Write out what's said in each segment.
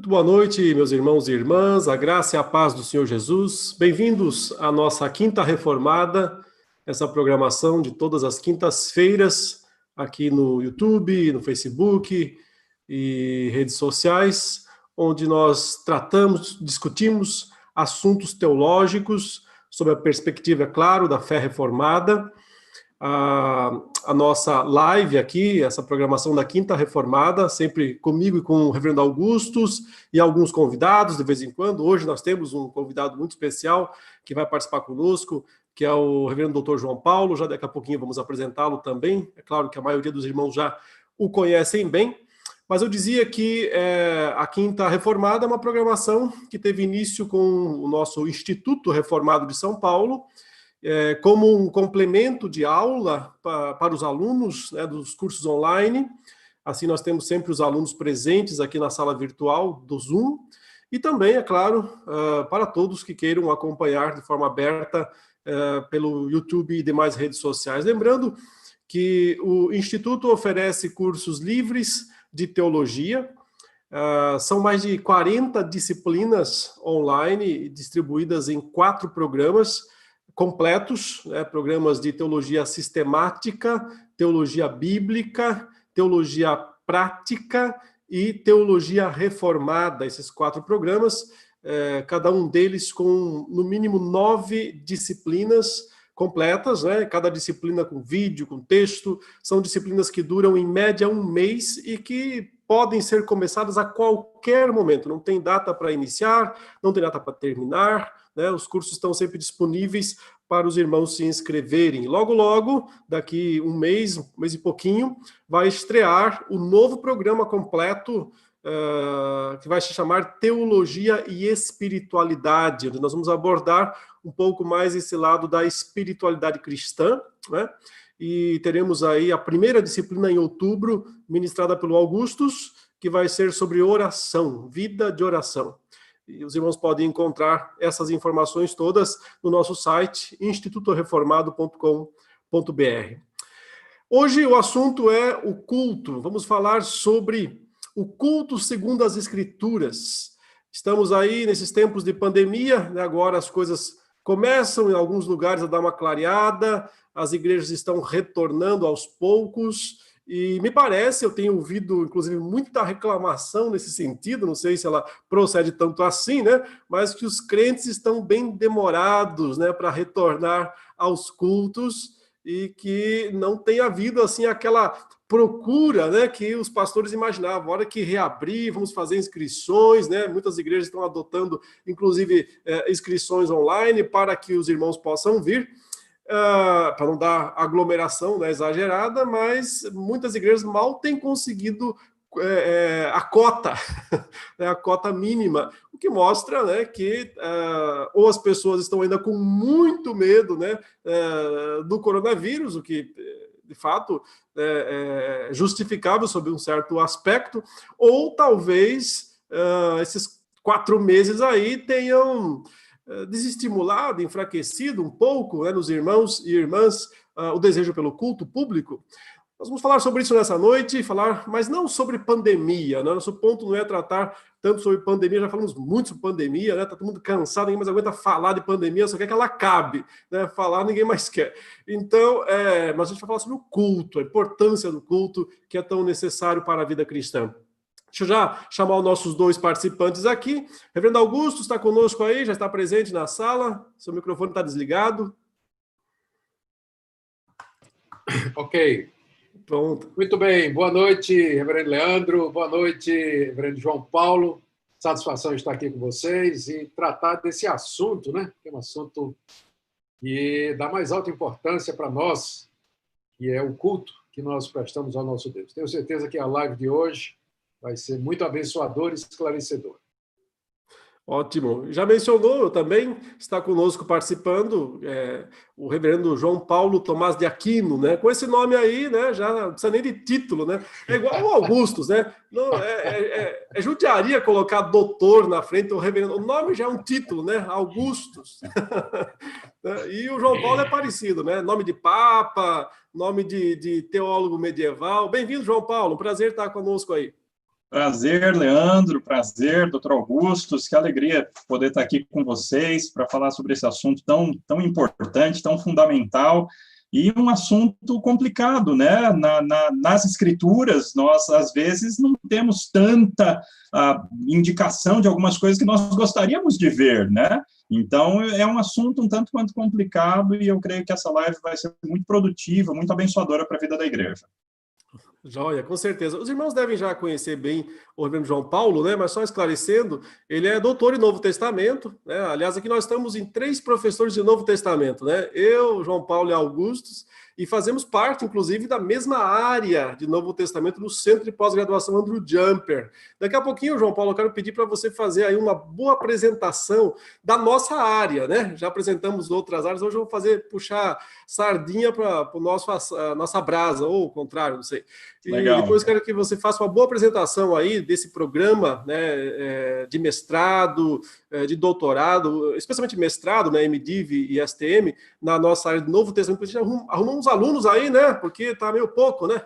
Muito boa noite, meus irmãos e irmãs, a graça e a paz do Senhor Jesus. Bem-vindos à nossa Quinta Reformada, essa programação de todas as quintas-feiras, aqui no YouTube, no Facebook e redes sociais, onde nós tratamos, discutimos assuntos teológicos sob a perspectiva, é claro, da fé reformada. A nossa live aqui, essa programação da Quinta Reformada, sempre comigo e com o Reverendo Augustus e alguns convidados de vez em quando. Hoje nós temos um convidado muito especial que vai participar conosco, que é o Reverendo Dr. João Paulo. Já daqui a pouquinho vamos apresentá-lo também. É claro que a maioria dos irmãos já o conhecem bem, mas eu dizia que a Quinta Reformada é uma programação que teve início com o nosso Instituto Reformado de São Paulo, como um complemento de aula para os alunos, né, dos cursos online. Assim, nós temos sempre os alunos presentes aqui na sala virtual do Zoom, e também, é claro, para todos que queiram acompanhar de forma aberta pelo YouTube e demais redes sociais. Lembrando que o Instituto oferece cursos livres de teologia. São mais de 40 disciplinas online distribuídas em 4 programas completos, né, programas de teologia sistemática, teologia bíblica, teologia prática e teologia reformada. Esses 4 programas, cada um deles com no mínimo 9 disciplinas completas, né? Cada disciplina com vídeo, com texto. São disciplinas que duram em média 1 mês e que podem ser começadas a qualquer momento. Não tem data para iniciar, não tem data para terminar, né? Os cursos estão sempre disponíveis para os irmãos se inscreverem. Logo, logo, daqui um mês e pouquinho, vai estrear o novo programa completo, que vai se chamar Teologia e Espiritualidade, onde nós vamos abordar um pouco mais esse lado da espiritualidade cristã, né? E teremos aí a primeira disciplina em outubro, ministrada pelo Augustus, que vai ser sobre oração, vida de oração. E os irmãos podem encontrar essas informações todas no nosso site, institutoreformado.com.br. Hoje o assunto é o culto. Vamos falar sobre o culto segundo as Escrituras. Estamos aí nesses tempos de pandemia, né? Agora as coisas começam em alguns lugares a dar uma clareada, as igrejas estão retornando aos poucos, e me parece, eu tenho ouvido, inclusive, muita reclamação nesse sentido, não sei se ela procede tanto assim, né? Mas que os crentes estão bem demorados, né, para retornar aos cultos, e que não tem havido, assim, aquela procura, né, que os pastores imaginavam. A hora que reabrir, vamos fazer inscrições, né? Muitas igrejas estão adotando, inclusive, inscrições online para que os irmãos possam vir. Para não dar aglomeração, né, exagerada, mas muitas igrejas mal têm conseguido a cota, né, a cota mínima, o que mostra, né, que ou as pessoas estão ainda com muito medo, né, do coronavírus, o que de fato é justificável sob um certo aspecto, ou talvez esses 4 meses aí tenham desestimulado, enfraquecido um pouco, né, nos irmãos e irmãs, o desejo pelo culto público. Nós vamos falar sobre isso nessa noite, mas não sobre pandemia, né? Nosso ponto não é tratar tanto sobre pandemia, já falamos muito sobre pandemia, né? Tá todo mundo cansado, ninguém mais aguenta falar de pandemia, só quer que ela acabe, né? Falar ninguém mais quer. Então, mas a gente vai falar sobre o culto, a importância do culto, que é tão necessário para a vida cristã. Deixa eu já chamar os nossos 2 participantes aqui. Reverendo Augusto está conosco aí, já está presente na sala. Seu microfone está desligado. Ok. Pronto. Muito bem. Boa noite, Reverendo Leandro. Boa noite, Reverendo João Paulo. Satisfação estar aqui com vocês e tratar desse assunto, né? Que é um assunto que dá mais alta importância para nós, que é o culto que nós prestamos ao nosso Deus. Tenho certeza que a live de hoje vai ser muito abençoador e esclarecedor. Ótimo. Já mencionou também, está conosco participando, o reverendo João Paulo Tomás de Aquino, né? Com esse nome aí, né? Já não precisa nem de título, né? É igual o Augustus, né? Não, é judiaria colocar doutor na frente, o reverendo. O nome já é um título, né? Augustus. E o João Paulo é parecido, né? Nome de papa, nome de teólogo medieval. Bem-vindo, João Paulo. Um prazer estar conosco aí. Prazer, Leandro, prazer, doutor Augustus, que alegria poder estar aqui com vocês para falar sobre esse assunto tão importante, tão fundamental, e um assunto complicado, né? Nas escrituras, nós, às vezes, não temos tanta indicação de algumas coisas que nós gostaríamos de ver, né? Então, é um assunto um tanto quanto complicado, e eu creio que essa live vai ser muito produtiva, muito abençoadora para a vida da igreja. Joia, com certeza. Os irmãos devem já conhecer bem o reverendo João Paulo, né? Mas só esclarecendo, ele é doutor em Novo Testamento, né? Aliás, aqui nós estamos em 3 professores de Novo Testamento, né? Eu, João Paulo e Augustus, e fazemos parte, inclusive, da mesma área de Novo Testamento no Centro de Pós-Graduação Andrew Jumper. Daqui a pouquinho, João Paulo, eu quero pedir para você fazer aí uma boa apresentação da nossa área, né? Já apresentamos outras áreas, hoje eu vou puxar sardinha para a nossa brasa, ou o contrário, não sei. Legal. E depois quero que você faça uma boa apresentação aí desse programa, né, de mestrado, de doutorado, especialmente mestrado, né, MDiv e STM, na nossa área de Novo Testamento. A gente arruma uns alunos aí, né, porque está meio pouco, né?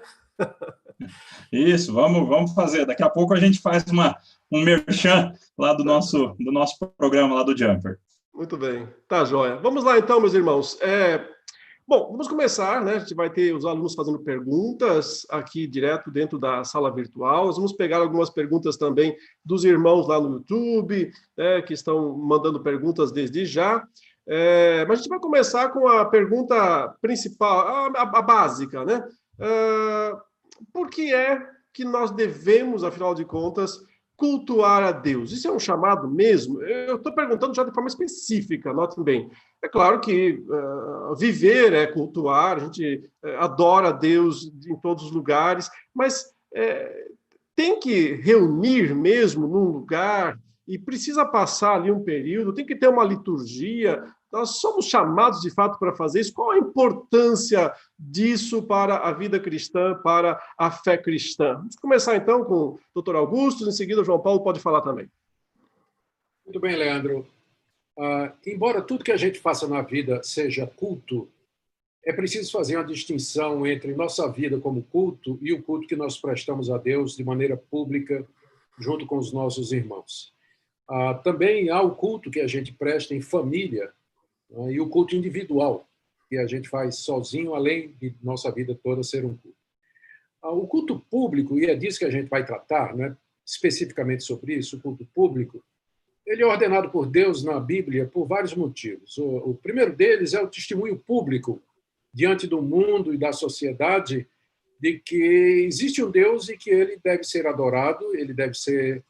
Isso, vamos fazer. Daqui a pouco a gente faz um merchan lá do nosso programa lá do Jumper. Muito bem, tá joia. Vamos lá então, meus irmãos. Bom, vamos começar, né? A gente vai ter os alunos fazendo perguntas aqui direto dentro da sala virtual. Nós vamos pegar algumas perguntas também dos irmãos lá no YouTube, né, que estão mandando perguntas desde já. Mas a gente vai começar com a pergunta principal, a básica, né? Por que é que nós devemos, afinal de contas, cultuar a Deus? Isso é um chamado mesmo? Eu estou perguntando já de forma específica, notem bem. É claro que viver é cultuar, a gente adora a Deus em todos os lugares, mas tem que reunir mesmo num lugar e precisa passar ali um período, tem que ter uma liturgia. Nós somos chamados, de fato, para fazer isso. Qual a importância disso para a vida cristã, para a fé cristã? Vamos começar, então, com o doutor Augusto, em seguida o João Paulo pode falar também. Muito bem, Leandro. Embora tudo que a gente faça na vida seja culto, é preciso fazer uma distinção entre nossa vida como culto e o culto que nós prestamos a Deus de maneira pública, junto com os nossos irmãos. Também há o culto que a gente presta em família, e o culto individual, que a gente faz sozinho, além de nossa vida toda ser um culto. O culto público, e é disso que a gente vai tratar, né, especificamente sobre isso, o culto público, ele é ordenado por Deus na Bíblia por vários motivos. O primeiro deles é o testemunho público diante do mundo e da sociedade de que existe um Deus e que ele deve ser adorado, ele deve ser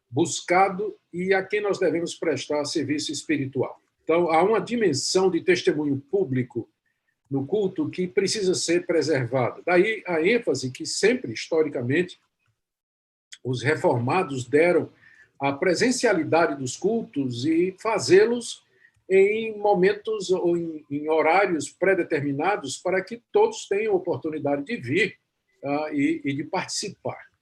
buscado e a quem nós devemos prestar serviço espiritual. Então, há uma dimensão de testemunho público no culto que precisa ser preservada. Daí a ênfase que sempre, historicamente, os reformados deram à presencialidade dos cultos e fazê-los em momentos ou em horários pré-determinados para que todos tenham oportunidade de vir e de participar.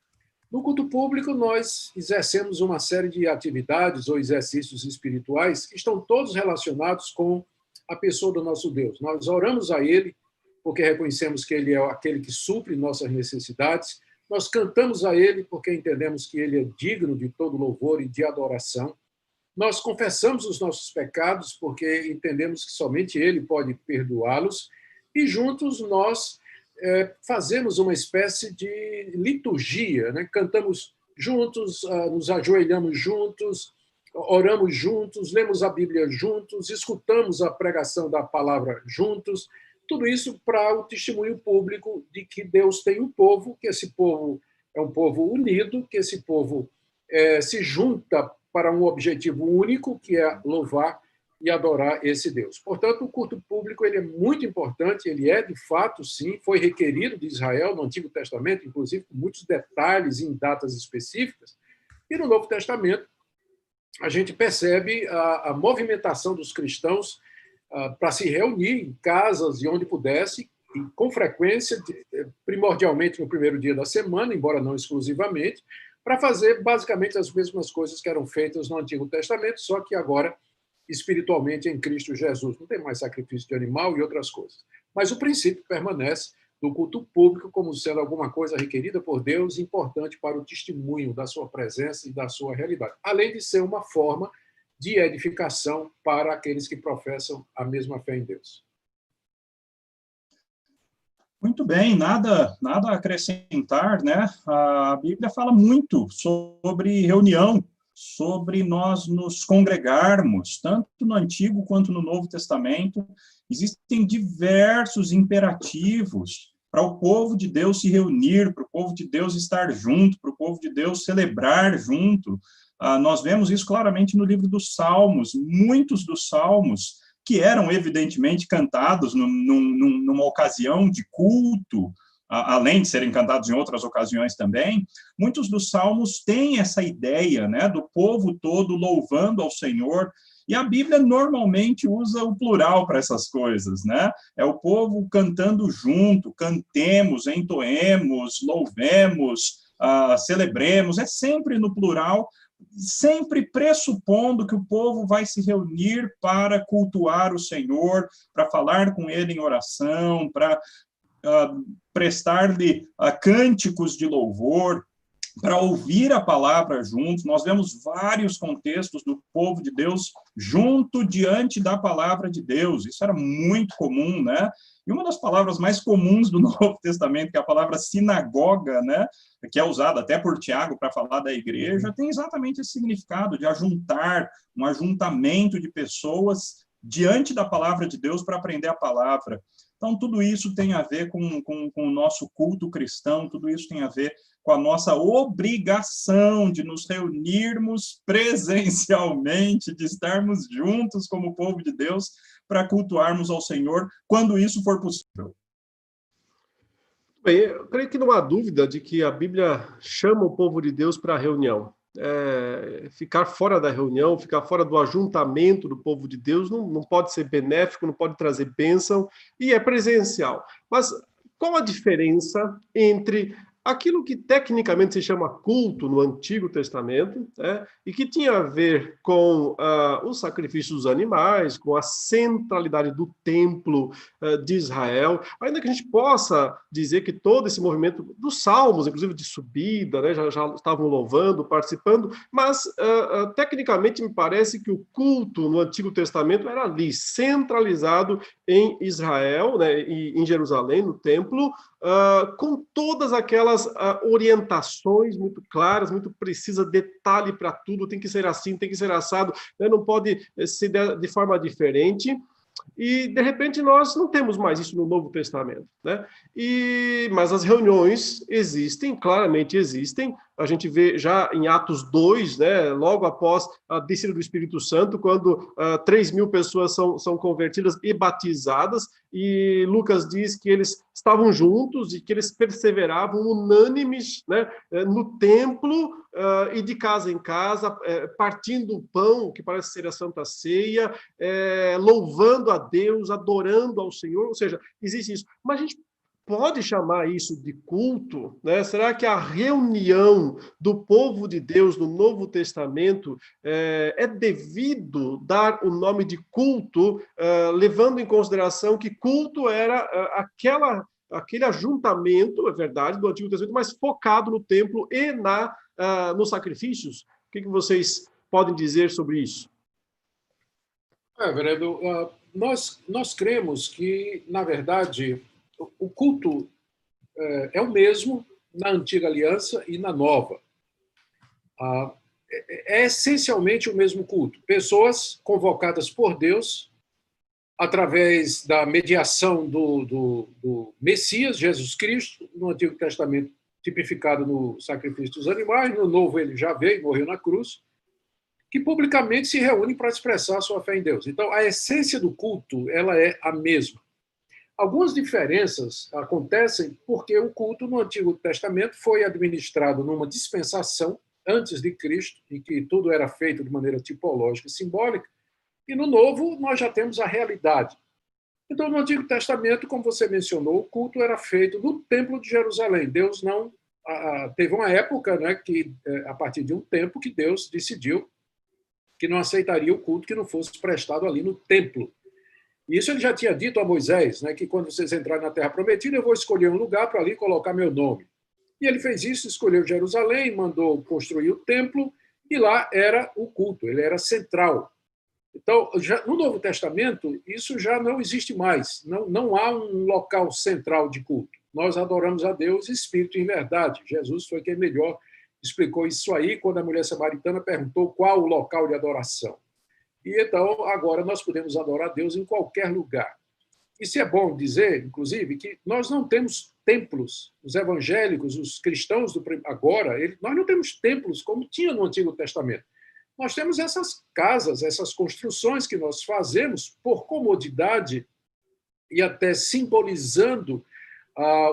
No culto público, nós exercemos uma série de atividades ou exercícios espirituais que estão todos relacionados com a pessoa do nosso Deus. Nós oramos a Ele porque reconhecemos que Ele é aquele que supre nossas necessidades. Nós cantamos a Ele porque entendemos que Ele é digno de todo louvor e de adoração. Nós confessamos os nossos pecados porque entendemos que somente Ele pode perdoá-los. E juntos nós fazemos uma espécie de liturgia, né? Cantamos juntos, nos ajoelhamos juntos, oramos juntos, lemos a Bíblia juntos, escutamos a pregação da palavra juntos, tudo isso para o testemunho público de que Deus tem um povo, que esse povo é um povo unido, que esse povo se junta para um objetivo único, que é louvar e adorar esse Deus. Portanto, o culto público ele é muito importante, ele é, de fato, sim, foi requerido de Israel no Antigo Testamento, inclusive com muitos detalhes em datas específicas, e no Novo Testamento a gente percebe a movimentação dos cristãos para se reunir em casas e onde pudesse, e com frequência, primordialmente no primeiro dia da semana, embora não exclusivamente, para fazer basicamente as mesmas coisas que eram feitas no Antigo Testamento, só que agora espiritualmente em Cristo Jesus. Não tem mais sacrifício de animal e outras coisas. Mas o princípio permanece do culto público como sendo alguma coisa requerida por Deus, importante para o testemunho da sua presença e da sua realidade, além de ser uma forma de edificação para aqueles que professam a mesma fé em Deus. Muito bem, nada a acrescentar, né? A Bíblia fala muito sobre reunião, sobre nós nos congregarmos, tanto no Antigo quanto no Novo Testamento. Existem diversos imperativos para o povo de Deus se reunir, para o povo de Deus estar junto, para o povo de Deus celebrar junto. Nós vemos isso claramente no livro dos Salmos. Muitos dos Salmos que eram evidentemente cantados numa ocasião de culto, além de serem cantados em outras ocasiões também, muitos dos salmos têm essa ideia, né, do povo todo louvando ao Senhor, e a Bíblia normalmente usa o plural para essas coisas, né? É o povo cantando junto, cantemos, entoemos, louvemos, celebremos, é sempre no plural, sempre pressupondo que o povo vai se reunir para cultuar o Senhor, para falar com ele em oração, para prestar-lhe cânticos de louvor, para ouvir a palavra juntos. Nós vemos vários contextos do povo de Deus junto diante da palavra de Deus. Isso era muito comum, né? E uma das palavras mais comuns do Novo Testamento, que é a palavra sinagoga, né, que é usada até por Tiago para falar da igreja, tem exatamente esse significado de ajuntar, um ajuntamento de pessoas diante da palavra de Deus para aprender a palavra. Então, tudo isso tem a ver com o nosso culto cristão, tudo isso tem a ver com a nossa obrigação de nos reunirmos presencialmente, de estarmos juntos como povo de Deus para cultuarmos ao Senhor, quando isso for possível. Bem, eu creio que não há dúvida de que a Bíblia chama o povo de Deus para a reunião. Ficar fora da reunião, ficar fora do ajuntamento do povo de Deus não pode ser benéfico, não pode trazer bênção, e é presencial. Mas qual a diferença entre aquilo que tecnicamente se chama culto no Antigo Testamento, né, e que tinha a ver com os sacrifícios dos animais, com a centralidade do templo de Israel, ainda que a gente possa dizer que todo esse movimento dos salmos, inclusive de subida, né, já estavam louvando, participando, mas tecnicamente me parece que o culto no Antigo Testamento era ali, centralizado em Israel, né, e em Jerusalém, no templo, com todas aquelas orientações muito claras, muito precisas, detalhe para tudo, tem que ser assim, tem que ser assado, né? Não pode ser de forma diferente. E, de repente, nós não temos mais isso no Novo Testamento, né? Mas as reuniões existem, claramente existem. A gente vê já em Atos 2, né, logo após a descida do Espírito Santo, quando 3.000 pessoas são convertidas e batizadas, e Lucas diz que eles estavam juntos e que eles perseveravam unânimes, né, no templo e de casa em casa, partindo o pão, que parece ser a Santa Ceia, louvando a Deus, adorando ao Senhor, ou seja, existe isso. Mas a gente pode chamar isso de culto, né? Será que a reunião do povo de Deus no Novo Testamento é devido dar o nome de culto, levando em consideração que culto era aquele ajuntamento, é verdade, do Antigo Testamento, mas focado no templo e nos sacrifícios? O que vocês podem dizer sobre isso? Vereador, nós cremos que, na verdade, o culto é o mesmo na antiga aliança e na nova. É essencialmente o mesmo culto. Pessoas convocadas por Deus através da mediação do Messias, Jesus Cristo, no Antigo Testamento tipificado no sacrifício dos animais, no Novo ele já veio e morreu na cruz, que publicamente se reúnem para expressar a sua fé em Deus. Então, a essência do culto ela é a mesma. Algumas diferenças acontecem porque o culto no Antigo Testamento foi administrado numa dispensação antes de Cristo, em que tudo era feito de maneira tipológica e simbólica, e no Novo nós já temos a realidade. Então, no Antigo Testamento, como você mencionou, o culto era feito no Templo de Jerusalém. Deus não... Teve uma época, né, que, a partir de um tempo, que Deus decidiu que não aceitaria o culto que não fosse prestado ali no templo. Isso ele já tinha dito a Moisés, né, que quando vocês entrarem na Terra Prometida, eu vou escolher um lugar para ali colocar meu nome. E ele fez isso, escolheu Jerusalém, mandou construir o templo, e lá era o culto, ele era central. Então, já, no Novo Testamento, isso já não existe mais. Não há um local central de culto. Nós adoramos a Deus espírito e em verdade. Jesus foi quem melhor explicou isso aí quando a mulher samaritana perguntou qual o local de adoração. E então, agora nós podemos adorar a Deus em qualquer lugar. Isso é bom dizer, inclusive, que nós não temos templos. Os evangélicos, os cristãos agora, nós não temos templos como tinha no Antigo Testamento. Nós temos essas casas, essas construções que nós fazemos por comodidade e até simbolizando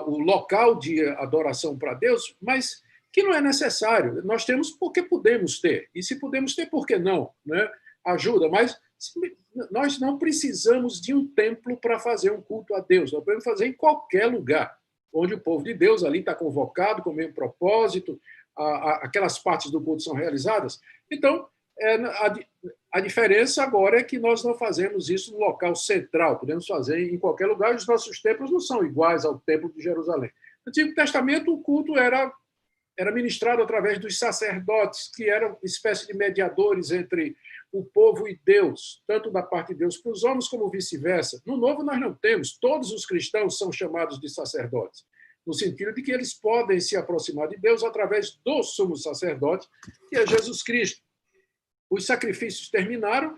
o local de adoração para Deus, mas que não é necessário. Nós temos porque podemos ter. E se podemos ter, por que não? Né? Ajuda, mas nós não precisamos de um templo para fazer um culto a Deus. Nós podemos fazer em qualquer lugar, onde o povo de Deus ali está convocado com o mesmo propósito, aquelas partes do culto são realizadas. Então, a diferença agora é que nós não fazemos isso no local central, podemos fazer em qualquer lugar, e os nossos templos não são iguais ao templo de Jerusalém. No Antigo Testamento, o culto era ministrado através dos sacerdotes, que eram espécie de mediadores entre o povo e Deus, tanto da parte de Deus para os homens, como vice-versa. No Novo, nós não temos. Todos os cristãos são chamados de sacerdotes, no sentido de que eles podem se aproximar de Deus através do sumo sacerdote, que é Jesus Cristo. Os sacrifícios terminaram,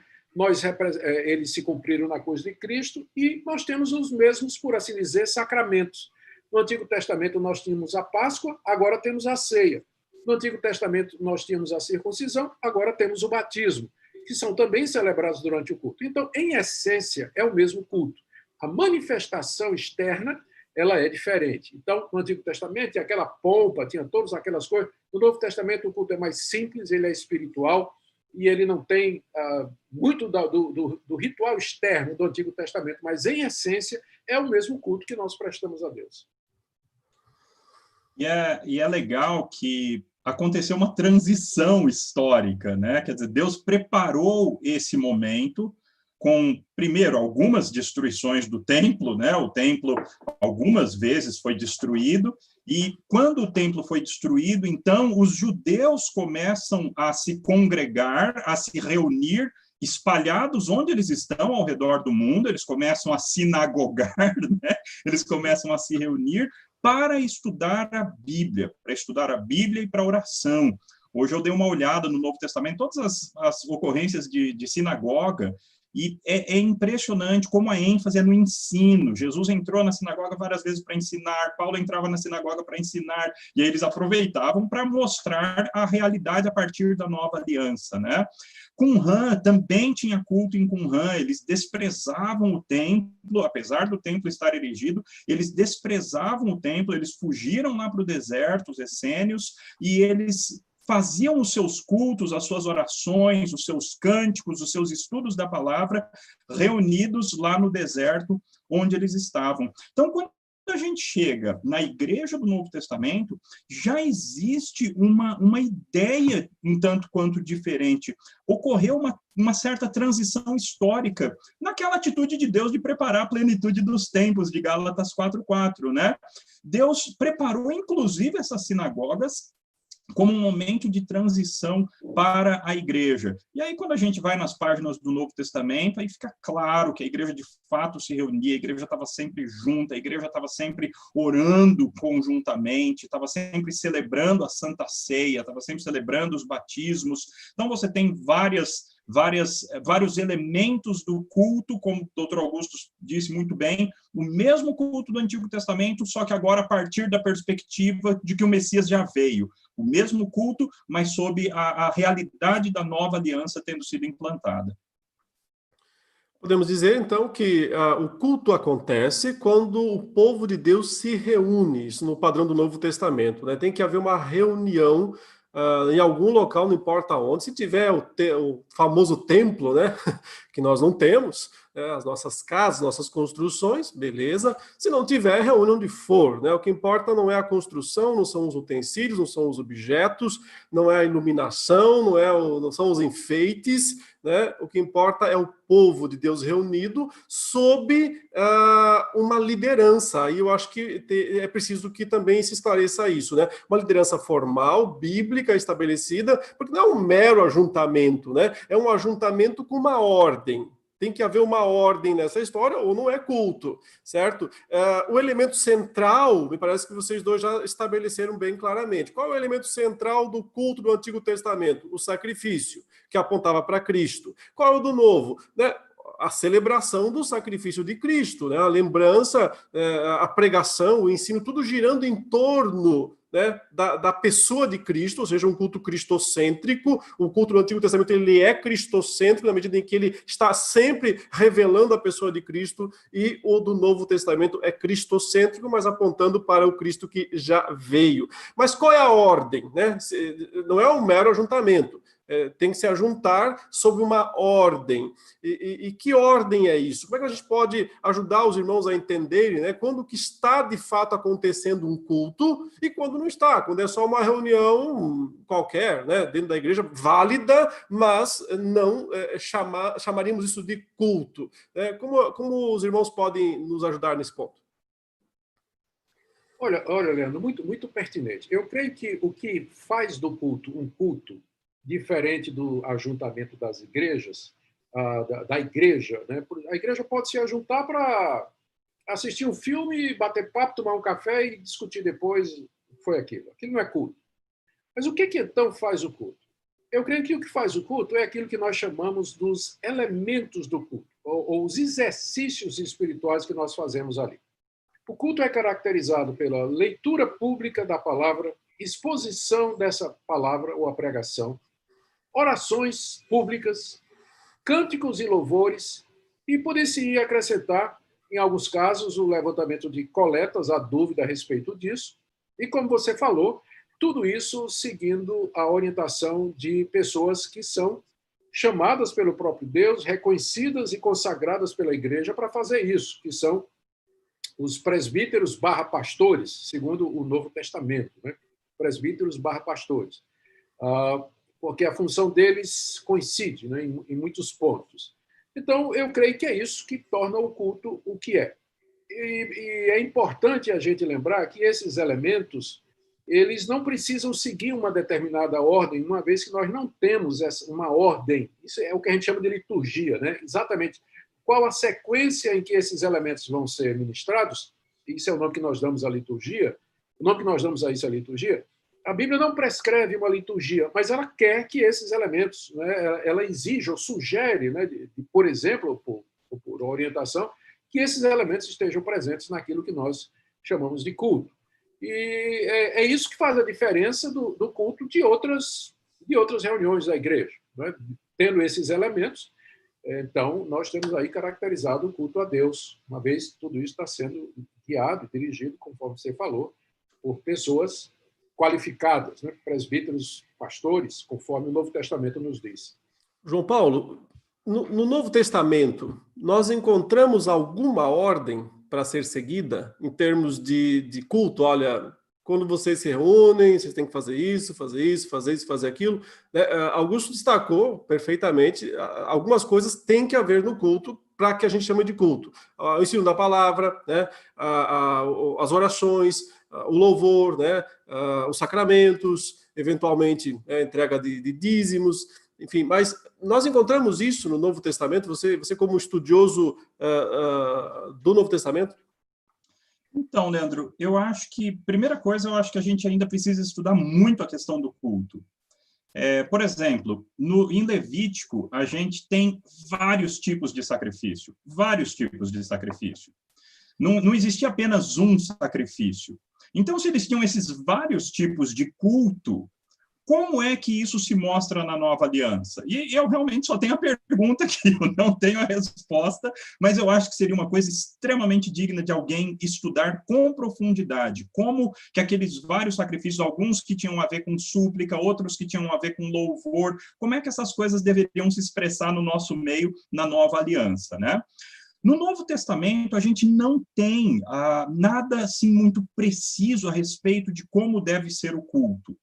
eles se cumpriram na cruz de Cristo, e nós temos os mesmos, por assim dizer, sacramentos. No Antigo Testamento, nós tínhamos a Páscoa, agora temos a ceia. No Antigo Testamento, nós tínhamos a circuncisão, agora temos o batismo, que são também celebrados durante o culto. Então, em essência, é o mesmo culto. A manifestação externa, ela é diferente. Então, no Antigo Testamento, tinha aquela pompa, tinha todas aquelas coisas. No Novo Testamento, o culto é mais simples, ele é espiritual, e ele não tem muito do ritual externo do Antigo Testamento, mas, em essência, é o mesmo culto que nós prestamos a Deus. E é legal que aconteceu uma transição histórica, né? Quer dizer, Deus preparou esse momento com, primeiro, algumas destruições do templo, né? O templo, algumas vezes, foi destruído, e quando o templo foi destruído, então, os judeus começam a se congregar, a se reunir, espalhados onde eles estão ao redor do mundo, eles começam a sinagogar, né? Eles começam a se reunir para estudar a Bíblia e para oração. Hoje eu dei uma olhada no Novo Testamento, todas as ocorrências de sinagoga, e é impressionante como a ênfase é no ensino. Jesus entrou na sinagoga várias vezes para ensinar, Paulo entrava na sinagoga para ensinar, e aí eles aproveitavam para mostrar a realidade a partir da nova aliança, né? Qumran também tinha culto em Qumran, eles desprezavam o templo, apesar do templo estar erigido, eles desprezavam o templo, eles fugiram lá para o deserto, os essênios, e eles faziam os seus cultos, as suas orações, os seus cânticos, os seus estudos da palavra, reunidos lá no deserto onde eles estavam. Então, quando a gente chega na igreja do Novo Testamento, já existe uma ideia um tanto quanto diferente. Ocorreu uma certa transição histórica naquela atitude de Deus de preparar a plenitude dos tempos, de Gálatas 4:4, né? Deus preparou, inclusive, essas sinagogas como um momento de transição para a igreja. E aí, quando a gente vai nas páginas do Novo Testamento, aí fica claro que a igreja de fato se reunia, a igreja estava sempre junta, a igreja estava sempre orando conjuntamente, estava sempre celebrando a Santa Ceia, estava sempre celebrando os batismos. Então, você tem vários elementos do culto, como o Dr. Augusto disse muito bem, o mesmo culto do Antigo Testamento, só que agora a partir da perspectiva de que o Messias já veio. O mesmo culto, mas sob a realidade da nova aliança tendo sido implantada. Podemos dizer, então, que o culto acontece quando o povo de Deus se reúne, isso no padrão do Novo Testamento, né? Tem que haver uma reunião em algum local, não importa onde. Se tiver o famoso templo, né, que nós não temos, as nossas casas, nossas construções, beleza. Se não tiver, reúne onde for, né? O que importa não é a construção, não são os utensílios, não são os objetos, não é a iluminação, não são os enfeites, né? O que importa é o povo de Deus reunido sob uma liderança. E eu acho que é preciso que também se esclareça isso, né? Uma liderança formal, bíblica, estabelecida, porque não é um mero ajuntamento, né? É um ajuntamento com uma ordem. Tem que haver uma ordem nessa história, ou não é culto, certo? O elemento central, me parece que vocês dois já estabeleceram bem claramente. Qual é o elemento central do culto do Antigo Testamento? O sacrifício, que apontava para Cristo. Qual é o do Novo? Né? A celebração do sacrifício de Cristo, né? A lembrança, a pregação, o ensino, tudo girando em torno, né, da pessoa de Cristo, ou seja, um culto cristocêntrico. O culto do Antigo Testamento ele é cristocêntrico na medida em que ele está sempre revelando a pessoa de Cristo, e o do Novo Testamento é cristocêntrico, mas apontando para o Cristo que já veio. Mas qual é a ordem, né? Não é um mero ajuntamento. Tem que se ajuntar sob uma ordem. E que ordem é isso? Como é que a gente pode ajudar os irmãos a entenderem, né, quando que está de fato acontecendo um culto e quando não está, quando é só uma reunião qualquer, né, dentro da igreja, válida, mas não chamaríamos isso de culto. Como os irmãos podem nos ajudar nesse ponto? Olha, Leandro, muito, muito pertinente. Eu creio que o que faz do culto um culto diferente do ajuntamento das igrejas, da igreja, né? A igreja pode se ajuntar para assistir um filme, bater papo, tomar um café e discutir depois o que foi aquilo. Aquilo não é culto. Mas o que então faz o culto? Eu creio que o que faz o culto é aquilo que nós chamamos dos elementos do culto, ou os exercícios espirituais que nós fazemos ali. O culto é caracterizado pela leitura pública da palavra, exposição dessa palavra ou a pregação, orações públicas, cânticos e louvores, e poder-se acrescentar, em alguns casos, o levantamento de coletas, a dúvida a respeito disso, e como você falou, tudo isso seguindo a orientação de pessoas que são chamadas pelo próprio Deus, reconhecidas e consagradas pela igreja para fazer isso, que são os presbíteros / pastores, segundo o Novo Testamento, né? Presbíteros / pastores. Porque a função deles coincide, né, em muitos pontos. Então, eu creio que é isso que torna o culto o que é. E é importante a gente lembrar que esses elementos, eles não precisam seguir uma determinada ordem, uma vez que nós não temos uma ordem. Isso é o que a gente chama de liturgia, né? Exatamente qual a sequência em que esses elementos vão ser ministrados, isso é o nome que nós damos à liturgia, o nome que nós damos a isso é a liturgia. A Bíblia não prescreve uma liturgia, mas ela quer que esses elementos, né, ela exige ou sugere, né, por exemplo, por orientação, que esses elementos estejam presentes naquilo que nós chamamos de culto. E é isso que faz a diferença do culto de outras reuniões da igreja. Né? Tendo esses elementos, então nós temos aí caracterizado o culto a Deus, uma vez que tudo isso está sendo guiado e dirigido, conforme você falou, por pessoas qualificadas, né? Presbíteros, pastores, conforme o Novo Testamento nos diz. João Paulo, no Novo Testamento, nós encontramos alguma ordem para ser seguida em termos de culto? Olha, quando vocês se reúnem, vocês têm que fazer isso, fazer isso, fazer isso, fazer aquilo. Augusto destacou perfeitamente, algumas coisas têm que haver no culto para que a gente chame de culto. O ensino da palavra, né? As orações, o louvor, né? Os sacramentos, eventualmente a entrega de dízimos, enfim. Mas nós encontramos isso no Novo Testamento, você como estudioso do Novo Testamento? Então, Leandro, eu acho que, primeira coisa, eu acho que a gente ainda precisa estudar muito a questão do culto. Por exemplo, em Levítico, a gente tem vários tipos de sacrifício, Não existia apenas um sacrifício. Então, se eles tinham esses vários tipos de culto, Como é que isso se mostra na nova aliança? E eu realmente só tenho a pergunta aqui, eu não tenho a resposta, mas eu acho que seria uma coisa extremamente digna de alguém estudar com profundidade, como que aqueles vários sacrifícios, alguns que tinham a ver com súplica, outros que tinham a ver com louvor, como é que essas coisas deveriam se expressar no nosso meio, na nova aliança, né? No Novo Testamento, a gente não tem nada assim muito preciso a respeito de como deve ser o culto.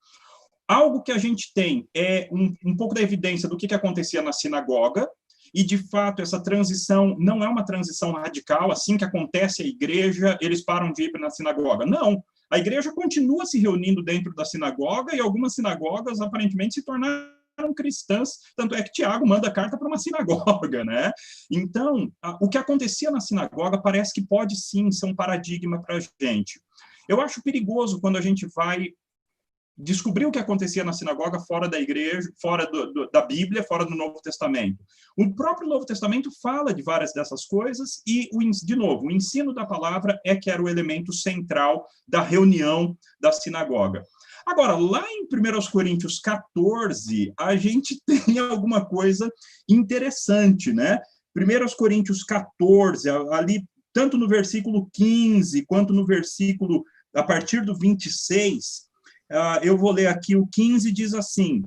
Algo que a gente tem é um pouco da evidência do que acontecia na sinagoga, e, de fato, essa transição não é uma transição radical, assim que acontece a igreja, eles param de ir para a sinagoga. Não, a igreja continua se reunindo dentro da sinagoga, e algumas sinagogas, aparentemente, se tornaram cristãs, tanto é que Tiago manda carta para uma sinagoga, né? Então, o que acontecia na sinagoga parece que pode, sim, ser um paradigma para a gente. Eu acho perigoso quando a gente vai descobrir o que acontecia na sinagoga fora da igreja, fora da Bíblia, fora do Novo Testamento. O próprio Novo Testamento fala de várias dessas coisas e, de novo, o ensino da palavra é que era o elemento central da reunião da sinagoga. Agora, lá em 1 Coríntios 14, a gente tem alguma coisa interessante, né? 1 Coríntios 14, ali, tanto no versículo 15, quanto no versículo, a partir do 26, eu vou ler aqui o 15, diz assim: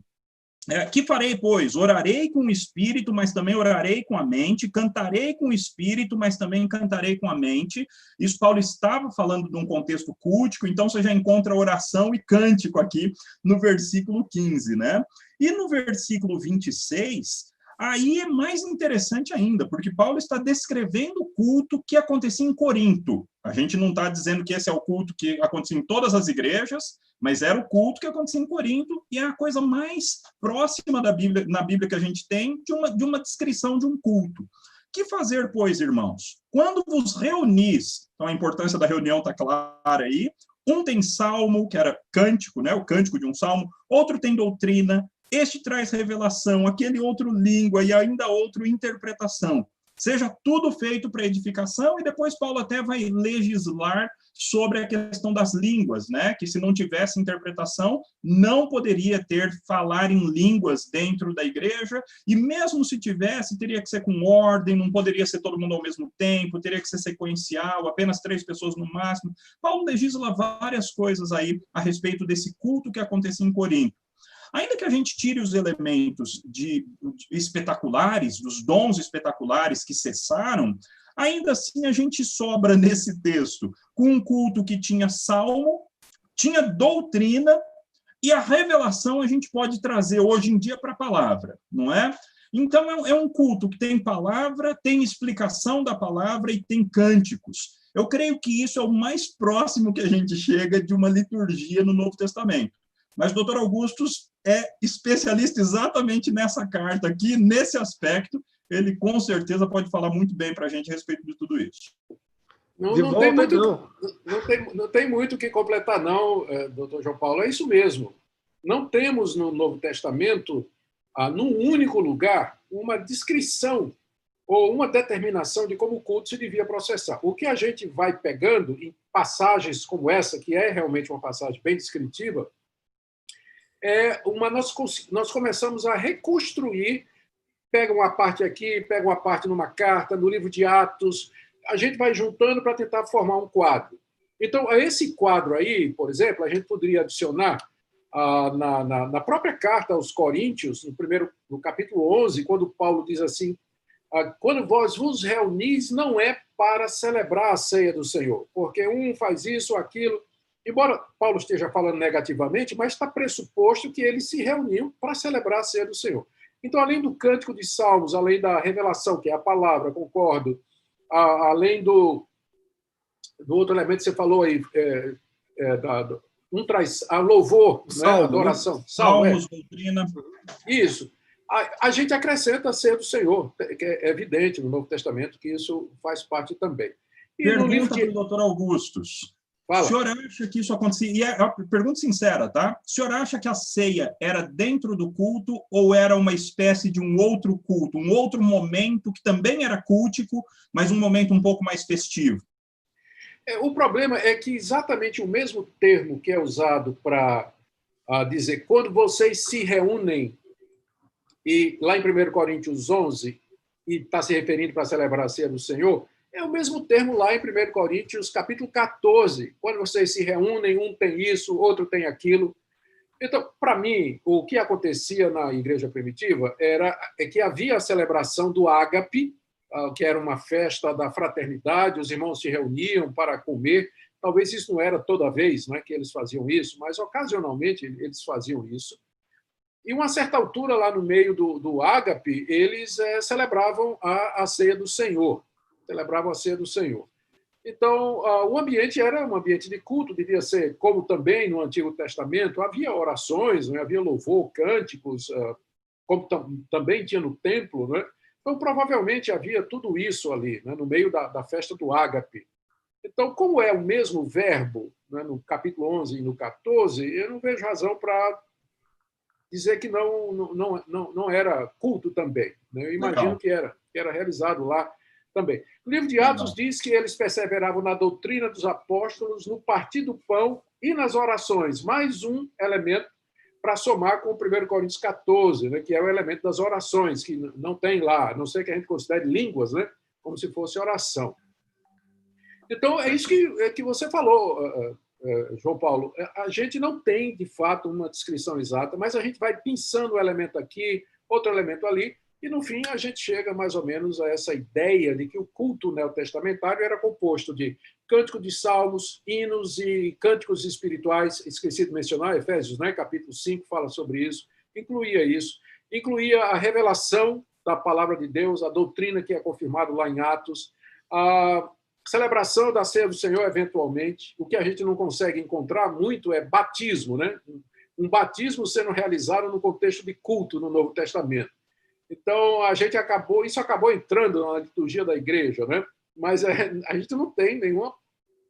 que farei, pois? Orarei com o espírito, mas também orarei com a mente, cantarei com o espírito, mas também cantarei com a mente. Isso Paulo estava falando de um contexto cultico, então você já encontra oração e cântico aqui no versículo 15, né? E no versículo 26, aí é mais interessante ainda, porque Paulo está descrevendo o culto que acontecia em Corinto. A gente não está dizendo que esse é o culto que acontecia em todas as igrejas, mas era o culto que acontecia em Corinto, e é a coisa mais próxima da Bíblia, na Bíblia que a gente tem, de uma descrição de um culto. Que fazer, pois, irmãos? Quando vos reunis, então a importância da reunião está clara aí, um tem salmo, que era cântico, né, o cântico de um salmo, outro tem doutrina, este traz revelação, aquele outro língua e ainda outro interpretação. Seja tudo feito para edificação, e depois Paulo até vai legislar sobre a questão das línguas, né? Que se não tivesse interpretação, não poderia ter falar em línguas dentro da igreja, e mesmo se tivesse, teria que ser com ordem, não poderia ser todo mundo ao mesmo tempo, teria que ser sequencial, apenas 3 pessoas no máximo. Paulo legisla várias coisas aí a respeito desse culto que acontecia em Corinto. Ainda que a gente tire os elementos espetaculares, dos dons espetaculares que cessaram, ainda assim a gente sobra nesse texto com um culto que tinha salmo, tinha doutrina, e a revelação a gente pode trazer hoje em dia para a palavra, não é? Então é um culto que tem palavra, tem explicação da palavra e tem cânticos. Eu creio que isso é o mais próximo que a gente chega de uma liturgia no Novo Testamento. Mas o doutor Augustus é especialista exatamente nessa carta aqui, nesse aspecto. Ele, com certeza, pode falar muito bem para a gente a respeito de tudo isso. Não tem muito o que completar, não, doutor João Paulo. É isso mesmo. Não temos no Novo Testamento, num único lugar, uma descrição ou uma determinação de como o culto se devia processar. O que a gente vai pegando em passagens como essa, que é realmente uma passagem bem descritiva, nós começamos a reconstruir, pega uma parte aqui, pega uma parte numa carta, no livro de Atos, a gente vai juntando para tentar formar um quadro. Então, a esse quadro aí, por exemplo, a gente poderia adicionar na própria carta aos Coríntios, no capítulo 11, quando Paulo diz assim: quando vós vos reunis, não é para celebrar a ceia do Senhor, porque um faz isso, aquilo. Embora Paulo esteja falando negativamente, mas está pressuposto que eles se reuniam para celebrar a ceia do Senhor. Então, além do cântico de salmos, além da revelação, que é a palavra, concordo, além do outro elemento que você falou aí, traz a louvor, salmo, né? Adoração. Salmos, doutrina. Isso. A gente acrescenta a ceia do Senhor, que é evidente no Novo Testamento que isso faz parte também. E pergunta para o doutor Augustus. Fala. O senhor acha que isso acontecia? E é uma pergunta sincera, tá? O senhor acha que a ceia era dentro do culto ou era uma espécie de um outro culto, um outro momento que também era cultico, mas um momento um pouco mais festivo? O problema é que exatamente o mesmo termo que é usado para a dizer, quando vocês se reúnem, e lá em 1 Coríntios 11, e está se referindo para celebrar a ceia do Senhor, é o mesmo termo lá em 1 Coríntios, capítulo 14. Quando vocês se reúnem, um tem isso, outro tem aquilo. Então, para mim, o que acontecia na igreja primitiva é que havia a celebração do ágape, que era uma festa da fraternidade, os irmãos se reuniam para comer. Talvez isso não era toda vez, não é, que eles faziam isso, mas ocasionalmente eles faziam isso. E uma certa altura, lá no meio do ágape, eles celebravam a ceia do Senhor. Celebravam a ceia do Senhor. Então, o ambiente era um ambiente de culto, devia ser, como também no Antigo Testamento, havia orações, né? Havia louvor, cânticos, como também tinha no templo. Né? Então, provavelmente havia tudo isso ali, né? No meio da festa do ágape. Então, como é o mesmo verbo, né? No capítulo 11 e no 14, eu não vejo razão para dizer que não era culto também. Né? Eu imagino que era realizado lá também. O livro de Atos diz que eles perseveravam na doutrina dos apóstolos, no partir do pão e nas orações. Mais um elemento para somar com o 1 Coríntios 14, né, que é o elemento das orações, que não tem lá, a não ser que a gente considere línguas, né, como se fosse oração. Então, é isso que você falou, João Paulo. A gente não tem, de fato, uma descrição exata, mas a gente vai pensando um elemento aqui, outro elemento ali, e, no fim, a gente chega mais ou menos a essa ideia de que o culto neotestamentário era composto de cântico de salmos, hinos e cânticos espirituais. Esqueci de mencionar, Efésios, né? Capítulo 5 fala sobre isso, incluía isso. Incluía a revelação da palavra de Deus, a doutrina que é confirmada lá em Atos, a celebração da ceia do Senhor, eventualmente. O que a gente não consegue encontrar muito é batismo, né? Um batismo sendo realizado no contexto de culto no Novo Testamento. Então, isso acabou entrando na liturgia da igreja, né? Mas a gente não tem nenhuma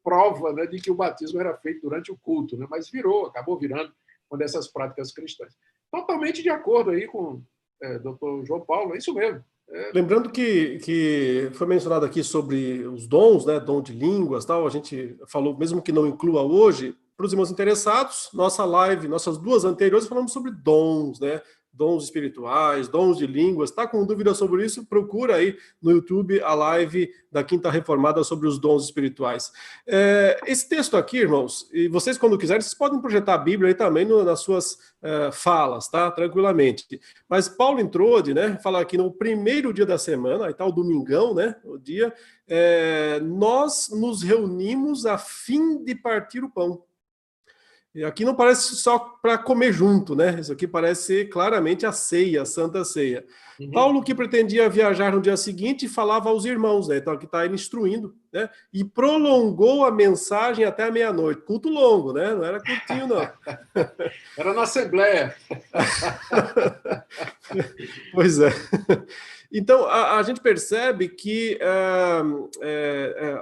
prova, né, de que o batismo era feito durante o culto, né? Mas acabou virando uma dessas práticas cristãs. Totalmente de acordo aí com o doutor João Paulo, é isso mesmo. Lembrando que foi mencionado aqui sobre os dons, né, dom de línguas, tal, a gente falou, mesmo que não inclua hoje, para os irmãos interessados, nossas duas anteriores falamos sobre dons, né, dons espirituais, dons de línguas. Está com dúvida sobre isso? Procura aí no YouTube a live da Quinta Reformada sobre os dons espirituais. Esse texto aqui, irmãos, e vocês quando quiserem, vocês podem projetar a Bíblia aí também nas suas falas, tá? Tranquilamente. Mas Paulo introduce, né? Fala aqui no primeiro dia da semana, aí está o domingão, né? O dia, nós nos reunimos a fim de partir o pão. E aqui não parece só para comer junto, né? Isso aqui parece ser claramente a ceia, a Santa Ceia. Uhum. Paulo, que pretendia viajar no dia seguinte, falava aos irmãos, né? Então aqui está ele instruindo, né? E prolongou a mensagem até a meia-noite. Culto longo, né? Não era curtinho, não. Era na Assembleia. Pois é. Então, a gente percebe que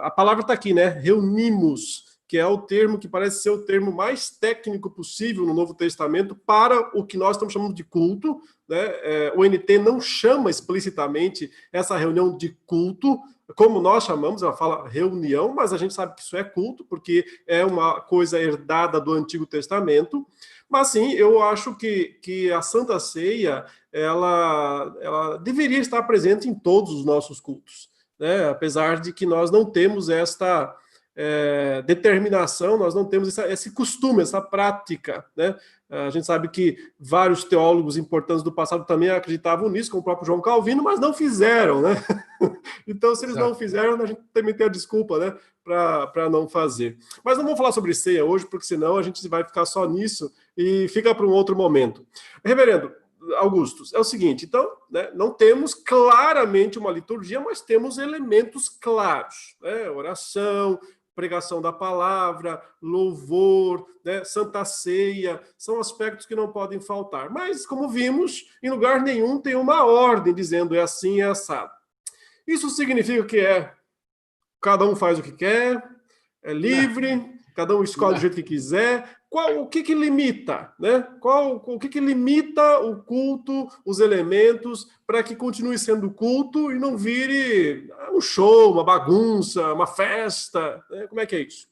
a palavra está aqui, né? Reunimos, que é o termo que parece ser o termo mais técnico possível no Novo Testamento para o que nós estamos chamando de culto, né? O NT não chama explicitamente essa reunião de culto, como nós chamamos, ela fala reunião, mas a gente sabe que isso é culto, porque é uma coisa herdada do Antigo Testamento. Mas sim, eu acho que a Santa Ceia, ela deveria estar presente em todos os nossos cultos, né? Apesar de que nós não temos esta determinação, nós não temos esse costume, essa prática, né? A gente sabe que vários teólogos importantes do passado também acreditavam nisso, como o próprio João Calvino, mas não fizeram, né? Então, se eles não fizeram, a gente também tem a desculpa, né, para não fazer. Mas não vamos falar sobre ceia hoje, porque senão a gente vai ficar só nisso e fica para um outro momento. Reverendo Augustus, é o seguinte, então, né, não temos claramente uma liturgia, mas temos elementos claros, né? Oração, pregação da palavra, louvor, né, Santa Ceia, são aspectos que não podem faltar. Mas, como vimos, em lugar nenhum tem uma ordem dizendo é assim, é assado. Isso significa que cada um faz o que quer, é livre, cada um escolhe do jeito que quiser. O que limita, né? O que limita o culto, os elementos, para que continue sendo culto e não vire um show, uma bagunça, uma festa, né? Como é que é isso?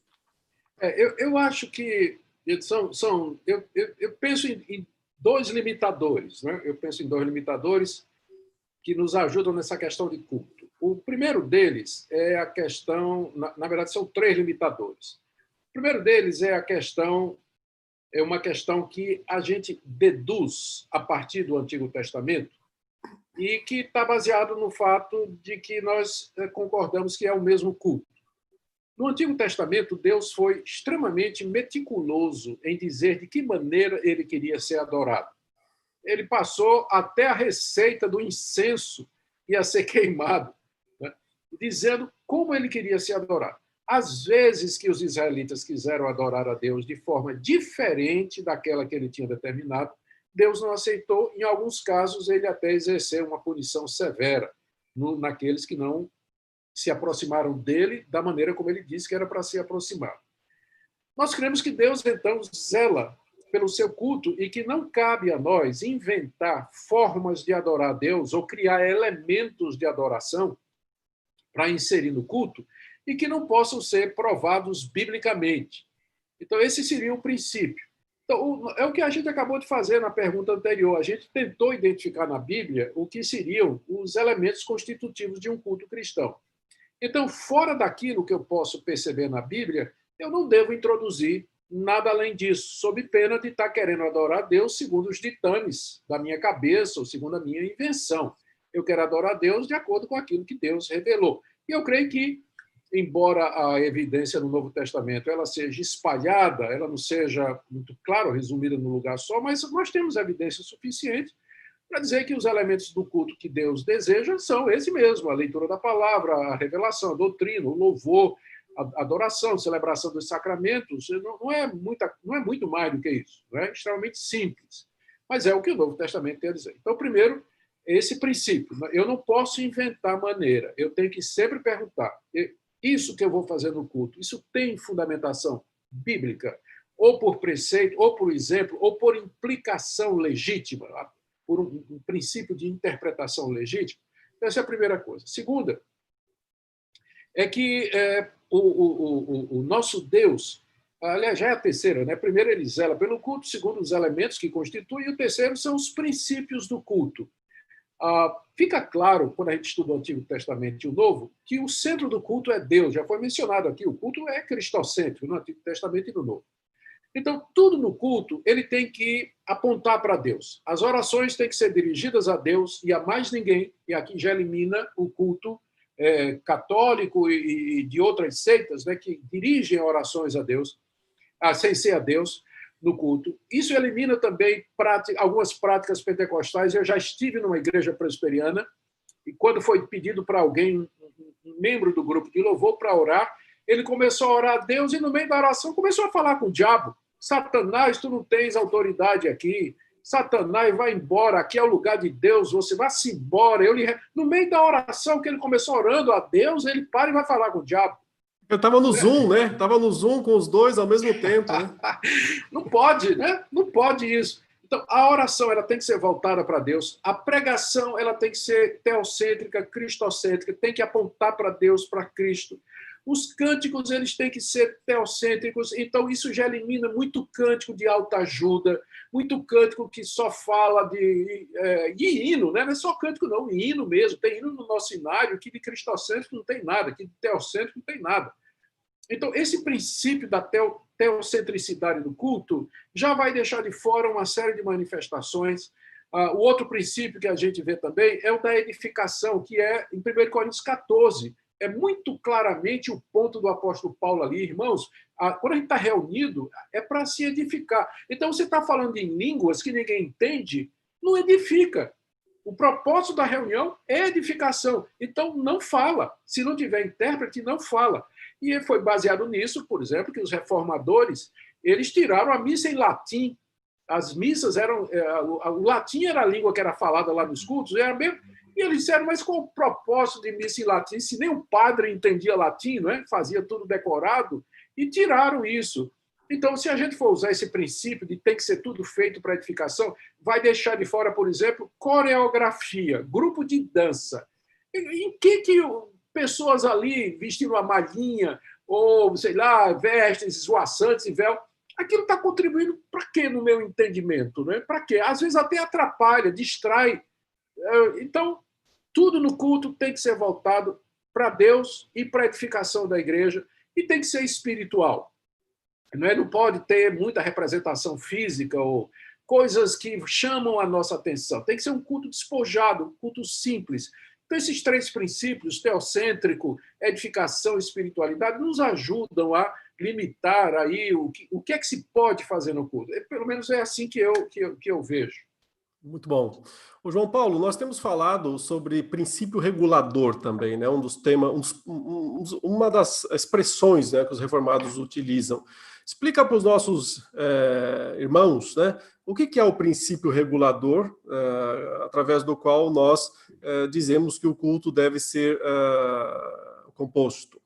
Eu acho que Eu penso em dois limitadores, né? Eu penso em dois limitadores que nos ajudam nessa questão de culto. O primeiro deles é a questão, na verdade, são três limitadores. O primeiro deles é uma questão que a gente deduz a partir do Antigo Testamento e que está baseado no fato de que nós concordamos que é o mesmo culto. No Antigo Testamento, Deus foi extremamente meticuloso em dizer de que maneira ele queria ser adorado. Ele passou até a receita do incenso ia ser queimado, né? Dizendo como ele queria ser adorado. Às vezes que os israelitas quiseram adorar a Deus de forma diferente daquela que ele tinha determinado, Deus não aceitou. Em alguns casos, ele até exerceu uma punição severa naqueles que não se aproximaram dele da maneira como ele disse que era para se aproximar. Nós cremos que Deus, então, zela pelo seu culto e que não cabe a nós inventar formas de adorar a Deus ou criar elementos de adoração para inserir no culto e que não possam ser provados biblicamente. Então, esse seria o princípio. Então, é o que a gente acabou de fazer na pergunta anterior. A gente tentou identificar na Bíblia o que seriam os elementos constitutivos de um culto cristão. Então, fora daquilo que eu posso perceber na Bíblia, eu não devo introduzir nada além disso, sob pena de estar querendo adorar a Deus segundo os ditames da minha cabeça ou segundo a minha invenção. Eu quero adorar a Deus de acordo com aquilo que Deus revelou. E eu creio que, embora a evidência no Novo Testamento ela seja espalhada, ela não seja muito claro, resumida num lugar só, mas nós temos evidência suficiente para dizer que os elementos do culto que Deus deseja são esse mesmo: a leitura da palavra, a revelação, a doutrina, o louvor, a adoração, a celebração dos sacramentos. Não é muito mais do que isso. Não é extremamente simples. Mas é o que o Novo Testamento tem a dizer. Então, primeiro, esse princípio. Eu não posso inventar maneira. Eu tenho que sempre perguntar: isso que eu vou fazer no culto, isso tem fundamentação bíblica? Ou por preceito, ou por exemplo, ou por implicação legítima, por um princípio de interpretação legítima? Essa é a primeira coisa. Segunda, é que o nosso Deus, aliás, já é a terceira, né? Primeiro, ele zela pelo culto, segundo, os elementos que constituem, e o terceiro são os princípios do culto. Fica claro, quando a gente estuda o Antigo Testamento e o Novo, que o centro do culto é Deus. Já foi mencionado aqui, o culto é cristocêntrico no Antigo Testamento e no Novo. Então, tudo no culto ele tem que apontar para Deus. As orações têm que ser dirigidas a Deus e a mais ninguém, e aqui já elimina o culto católico e de outras seitas, né, que dirigem orações a Deus, sem ser a Deus, no culto. Isso elimina também algumas práticas pentecostais. Eu já estive numa igreja presbiteriana e quando foi pedido para alguém, um membro do grupo de louvor, para orar, ele começou a orar a Deus e no meio da oração começou a falar com o diabo. Satanás, tu não tens autoridade aqui. Satanás, vai embora, aqui é o lugar de Deus, você vai-se embora. No meio da oração que ele começou orando a Deus, ele para e vai falar com o diabo. Eu estava no Zoom, né? Estava no Zoom com os dois ao mesmo tempo, né? Não pode, né? Não pode isso. Então, a oração ela tem que ser voltada para Deus. A pregação ela tem que ser teocêntrica, cristocêntrica, tem que apontar para Deus, para Cristo. Os cânticos eles têm que ser teocêntricos, então isso já elimina muito cântico de autoajuda, muito cântico que só fala de hino, né? Não é só cântico, não, hino mesmo. Tem hino no nosso cenário que de cristocêntrico não tem nada, que de teocêntrico não tem nada. Então, esse princípio da teocentricidade do culto já vai deixar de fora uma série de manifestações. O outro princípio que a gente vê também é o da edificação, que é em 1 Coríntios 14. É muito claramente o ponto do apóstolo Paulo ali. Irmãos, quando a gente está reunido, é para se edificar. Então, você está falando em línguas que ninguém entende, não edifica. O propósito da reunião é edificação. Então, não fala. Se não tiver intérprete, não fala. E foi baseado nisso, por exemplo, que os reformadores eles tiraram a missa em latim. As missas eram... O latim era a língua que era falada lá nos cultos, era mesmo... E eles disseram, mas qual o propósito de missa em latim? Se nem o padre entendia latim, não é? Fazia tudo decorado, e tiraram isso. Então, se a gente for usar esse princípio de tem que ser tudo feito para edificação, vai deixar de fora, por exemplo, coreografia, grupo de dança. Em que pessoas ali vestindo a malhinha, ou, sei lá, vestes esvoaçantes e véu, aquilo está contribuindo para quê no meu entendimento? Né? Para quê? Às vezes até atrapalha, distrai. Então, tudo no culto tem que ser voltado para Deus e para a edificação da igreja, e tem que ser espiritual. Não pode ter muita representação física ou coisas que chamam a nossa atenção. Tem que ser um culto despojado, um culto simples. Então, esses 3 princípios, teocêntrico, edificação e espiritualidade, nos ajudam a limitar aí o que é que se pode fazer no culto. Pelo menos é assim que eu vejo. Muito bom. O João Paulo, nós temos falado sobre princípio regulador também, né? Um dos temas, uma das expressões, né, que os reformados utilizam. Explica para os nossos irmãos, né, o que é o princípio regulador, através do qual nós dizemos que o culto deve ser composto.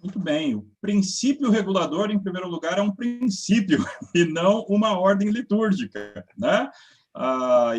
Muito bem. O princípio regulador, em primeiro lugar, é um princípio e não uma ordem litúrgica, né?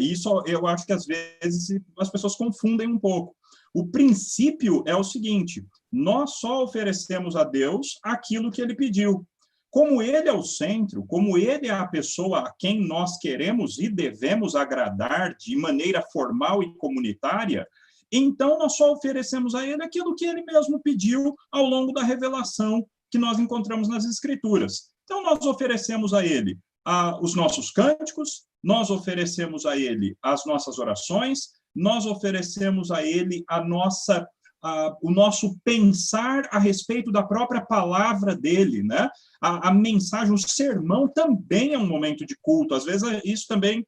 Isso eu acho que às vezes as pessoas confundem um pouco. O princípio é o seguinte: nós só oferecemos a Deus aquilo que ele pediu. Como ele é o centro, como ele é a pessoa a quem nós queremos e devemos agradar de maneira formal e comunitária, então nós só oferecemos a ele aquilo que ele mesmo pediu ao longo da revelação que nós encontramos nas Escrituras. Então nós oferecemos a ele os nossos cânticos, nós oferecemos a ele as nossas orações, nós oferecemos a ele o nosso pensar a respeito da própria palavra dele, né? A mensagem, o sermão também é um momento de culto. Às vezes isso também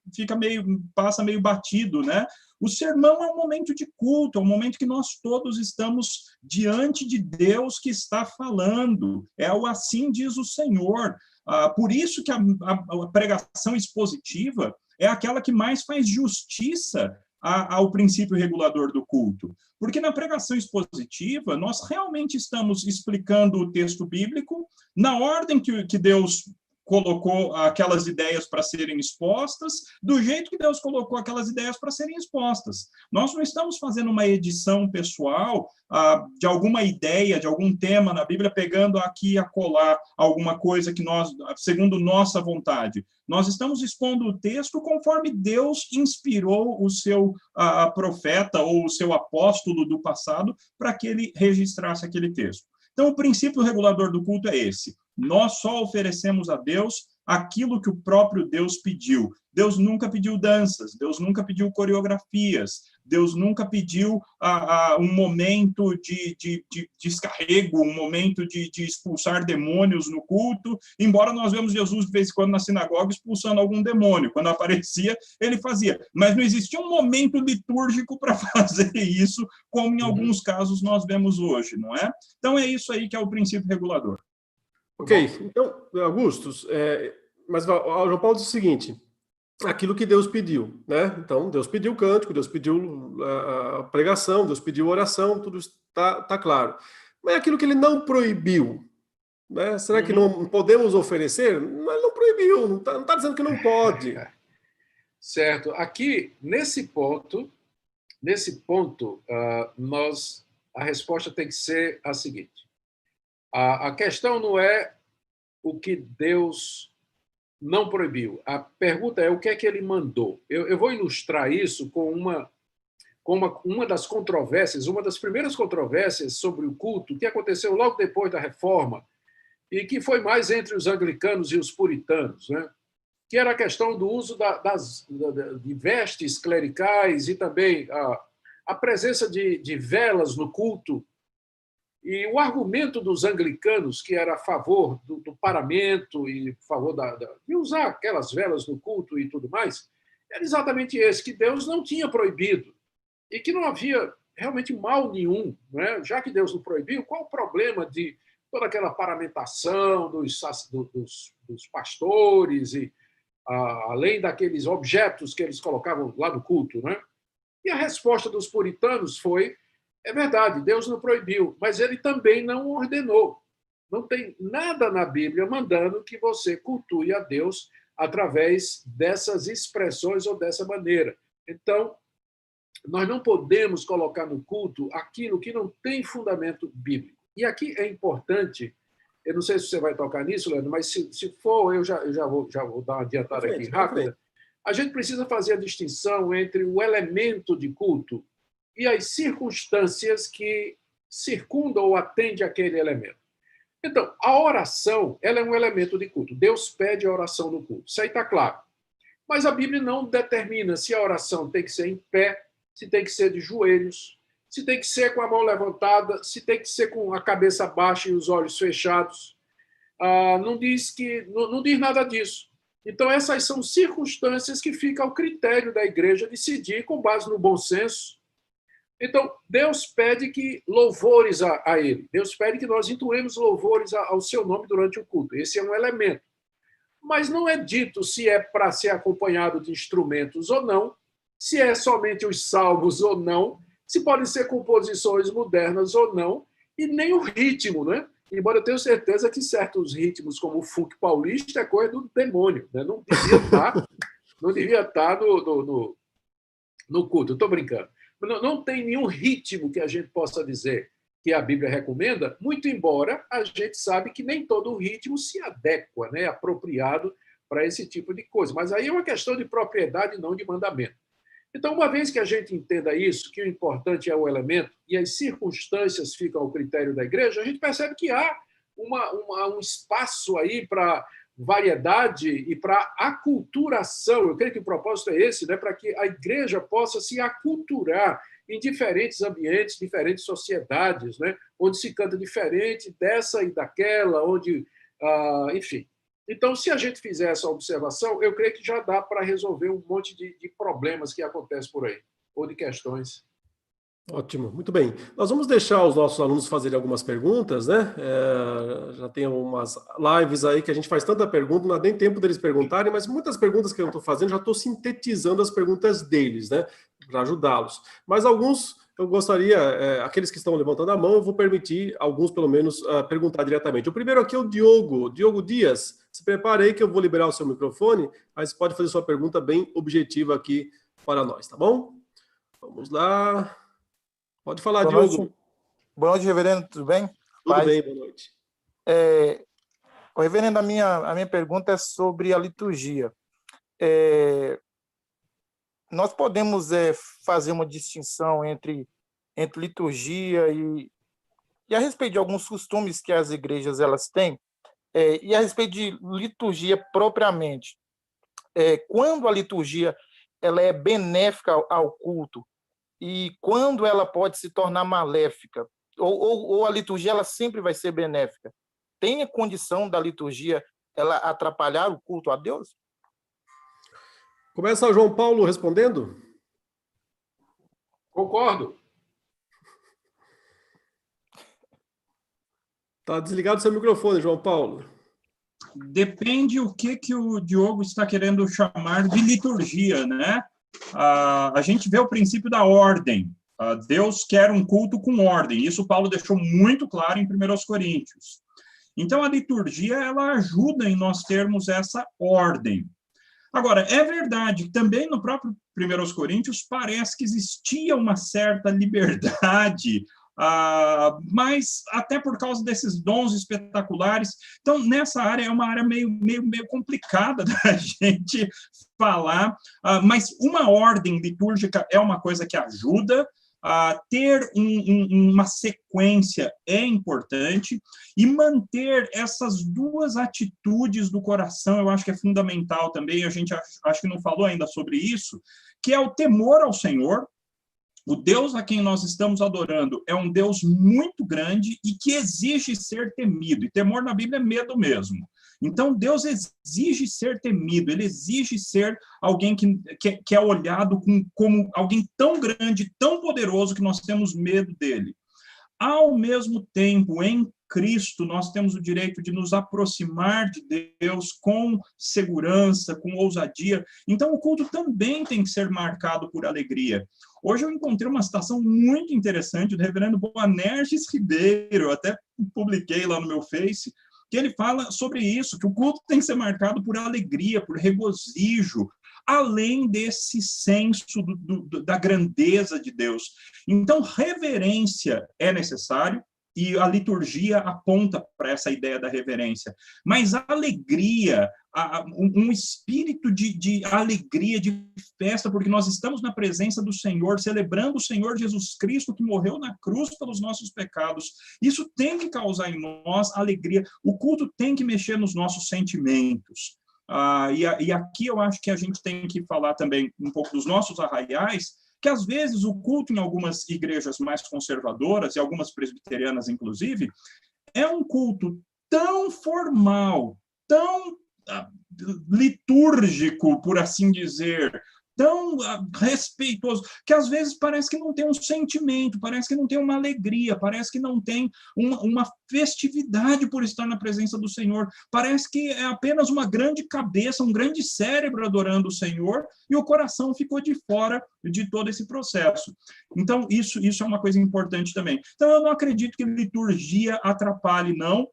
passa meio batido, né? O sermão é um momento de culto, é um momento que nós todos estamos diante de Deus que está falando. É o assim diz o Senhor. Por isso que a pregação expositiva é aquela que mais faz justiça ao princípio regulador do culto. Porque na pregação expositiva, nós realmente estamos explicando o texto bíblico na ordem que Deus colocou aquelas ideias para serem expostas, do jeito que Deus colocou aquelas ideias para serem expostas. Nós não estamos fazendo uma edição pessoal de alguma ideia, de algum tema na Bíblia, pegando aqui e acolá alguma coisa que nós, segundo nossa vontade. Nós estamos expondo o texto conforme Deus inspirou o seu profeta ou o seu apóstolo do passado para que ele registrasse aquele texto. Então, o princípio regulador do culto é esse. Nós só oferecemos a Deus aquilo que o próprio Deus pediu. Deus nunca pediu danças, Deus nunca pediu coreografias, Deus nunca pediu um momento de descarrego, um momento de expulsar demônios no culto, embora nós vemos Jesus de vez em quando na sinagoga expulsando algum demônio. Quando aparecia, ele fazia. Mas não existia um momento litúrgico para fazer isso, como em alguns casos nós vemos hoje, não é? Então é isso aí que é o princípio regulador. Ok, então, Augustus, mas o João Paulo diz o seguinte: aquilo que Deus pediu, né? Então, Deus pediu o cântico, Deus pediu a pregação, Deus pediu a oração, tudo está claro. Mas aquilo que ele não proibiu, né? Será que não podemos oferecer? Mas ele não proibiu, não está dizendo que não pode. Certo. Aqui, nesse ponto, a resposta tem que ser a seguinte. A questão não é o que Deus não proibiu. A pergunta é o que é que ele mandou. Eu vou ilustrar isso com uma das controvérsias, uma das primeiras controvérsias sobre o culto que aconteceu logo depois da Reforma e que foi mais entre os anglicanos e os puritanos, né? Que era a questão do uso de vestes clericais e também a presença de velas no culto. E o argumento dos anglicanos, que era a favor do paramento e a favor de usar aquelas velas no culto e tudo mais, era exatamente esse, que Deus não tinha proibido e que não havia realmente mal nenhum, né? Já que Deus não proibiu, qual o problema de toda aquela paramentação dos pastores e além daqueles objetos que eles colocavam lá no culto, né? E a resposta dos puritanos foi: é verdade, Deus não proibiu, mas ele também não ordenou. Não tem nada na Bíblia mandando que você cultue a Deus através dessas expressões ou dessa maneira. Então, nós não podemos colocar no culto aquilo que não tem fundamento bíblico. E aqui é importante Eu não sei se você vai tocar nisso, Leandro, mas se for, eu já vou dar uma adiantada aqui rápida. A gente precisa fazer a distinção entre o elemento de culto e as circunstâncias que circundam ou atendem aquele elemento. Então, a oração, ela é um elemento de culto. Deus pede a oração no culto. Isso aí está claro. Mas a Bíblia não determina se a oração tem que ser em pé, se tem que ser de joelhos, se tem que ser com a mão levantada, se tem que ser com a cabeça baixa e os olhos fechados. Não diz nada disso. Então, essas são circunstâncias que fica ao critério da igreja decidir com base no bom senso. Então, Deus pede que louvores a Ele. Deus pede que nós entoemos louvores ao seu nome durante o culto. Esse é um elemento. Mas não é dito se é para ser acompanhado de instrumentos ou não, se é somente os salmos ou não, se podem ser composições modernas ou não, e nem o ritmo, né? Embora eu tenha certeza que certos ritmos, como o funk paulista, é coisa do demônio, né? Não devia estar no culto. Estou brincando. Não tem nenhum ritmo que a gente possa dizer que a Bíblia recomenda, muito embora a gente sabe que nem todo ritmo se adequa, né? Apropriado para esse tipo de coisa. Mas aí é uma questão de propriedade, não de mandamento. Então, uma vez que a gente entenda isso, que o importante é o elemento e as circunstâncias ficam ao critério da igreja, a gente percebe que há um espaço aí para variedade e para aculturação. Eu creio que o propósito é esse, né? Para que a igreja possa se aculturar em diferentes ambientes, diferentes sociedades, né? Onde se canta diferente dessa e daquela, onde, enfim. Então, se a gente fizer essa observação, eu creio que já dá para resolver um monte de problemas que acontecem por aí, ou de questões. Ótimo, muito bem. Nós vamos deixar os nossos alunos fazerem algumas perguntas, né? Já tem umas lives aí que a gente faz tanta pergunta, não dá nem tempo deles perguntarem, mas muitas perguntas que eu estou fazendo, já estou sintetizando as perguntas deles, né? Para ajudá-los. Mas alguns eu gostaria, aqueles que estão levantando a mão, eu vou permitir alguns, pelo menos, perguntar diretamente. O primeiro aqui é o Diogo Dias. Se prepare aí que eu vou liberar o seu microfone, mas pode fazer sua pergunta bem objetiva aqui para nós, tá bom? Vamos lá. Pode falar, Boa Diogo. Noite. Boa noite, reverendo, tudo bem? Tudo bem, boa noite. Reverendo, a minha pergunta é sobre a liturgia. Nós podemos fazer uma distinção entre liturgia e a respeito de alguns costumes que as igrejas elas têm, e a respeito de liturgia propriamente. Quando a liturgia ela é benéfica ao culto, e quando ela pode se tornar maléfica, ou a liturgia ela sempre vai ser benéfica? Tem a condição da liturgia ela atrapalhar o culto a Deus? Começa o João Paulo respondendo? Concordo. Está desligado seu microfone, João Paulo. Depende o que o Diogo está querendo chamar de liturgia, né? A gente vê o princípio da ordem. Deus quer um culto com ordem. Isso Paulo deixou muito claro em 1 Coríntios. Então, a liturgia ela ajuda em nós termos essa ordem. Agora, é verdade que também no próprio 1 Coríntios parece que existia uma certa liberdade, mas até por causa desses dons espetaculares. Então, nessa área é uma área meio complicada da gente falar, mas uma ordem litúrgica é uma coisa que ajuda. Ter uma sequência é importante, e manter essas duas atitudes do coração eu acho que é fundamental também. A gente acho que não falou ainda sobre isso, que é o temor ao Senhor. O Deus a quem nós estamos adorando é um Deus muito grande e que exige ser temido. E temor na Bíblia é medo mesmo. Então, Deus exige ser temido, ele exige ser alguém que é olhado como alguém tão grande, tão poderoso, que nós temos medo dele. Ao mesmo tempo, em Cristo, nós temos o direito de nos aproximar de Deus com segurança, com ousadia. Então, o culto também tem que ser marcado por alegria. Hoje eu encontrei uma citação muito interessante do reverendo Boanerges Ribeiro, até publiquei lá no meu Face, que ele fala sobre isso, que o culto tem que ser marcado por alegria, por regozijo, além desse senso da grandeza de Deus. Então, reverência é necessário, e a liturgia aponta para essa ideia da reverência. Mas a alegria, um espírito de alegria, de festa, porque nós estamos na presença do Senhor, celebrando o Senhor Jesus Cristo, que morreu na cruz pelos nossos pecados. Isso tem que causar em nós alegria. O culto tem que mexer nos nossos sentimentos. E aqui eu acho que a gente tem que falar também um pouco dos nossos arraiais, que às vezes o culto em algumas igrejas mais conservadoras, e algumas presbiterianas inclusive, é um culto tão formal, tão litúrgico, por assim dizer, tão respeitoso, que às vezes parece que não tem um sentimento, parece que não tem uma alegria, parece que não tem uma festividade por estar na presença do Senhor, parece que é apenas uma grande cabeça, um grande cérebro adorando o Senhor, e o coração ficou de fora de todo esse processo. Então, isso é uma coisa importante também. Então, eu não acredito que liturgia atrapalhe, não,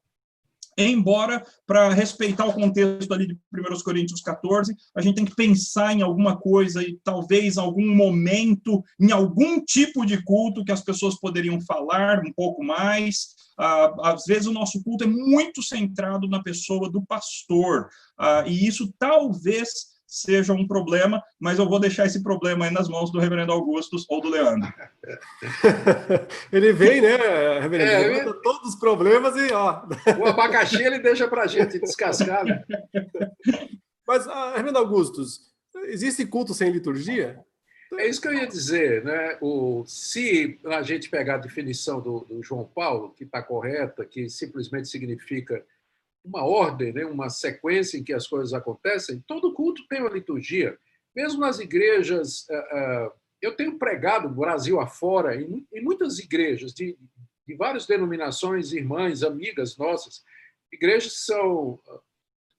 embora, para respeitar o contexto ali de 1 Coríntios 14, a gente tem que pensar em alguma coisa e talvez algum momento, em algum tipo de culto que as pessoas poderiam falar um pouco mais. Às vezes o nosso culto é muito centrado na pessoa do pastor, e isso talvez seja um problema, mas eu vou deixar esse problema aí nas mãos do reverendo Augustus ou do Leandro. Ele vem, né, reverendo? Levanta todos os problemas e, ó... O abacaxi ele deixa para a gente descascar. Né? Mas, reverendo Augustus, existe culto sem liturgia? É isso que eu ia dizer, né? Se a gente pegar a definição do João Paulo, que está correta, que simplesmente significa uma ordem, né? Uma sequência em que as coisas acontecem, todo culto tem uma liturgia. Mesmo nas igrejas, eu tenho pregado Brasil afora, em muitas igrejas, de várias denominações, irmãs, amigas nossas, igrejas que são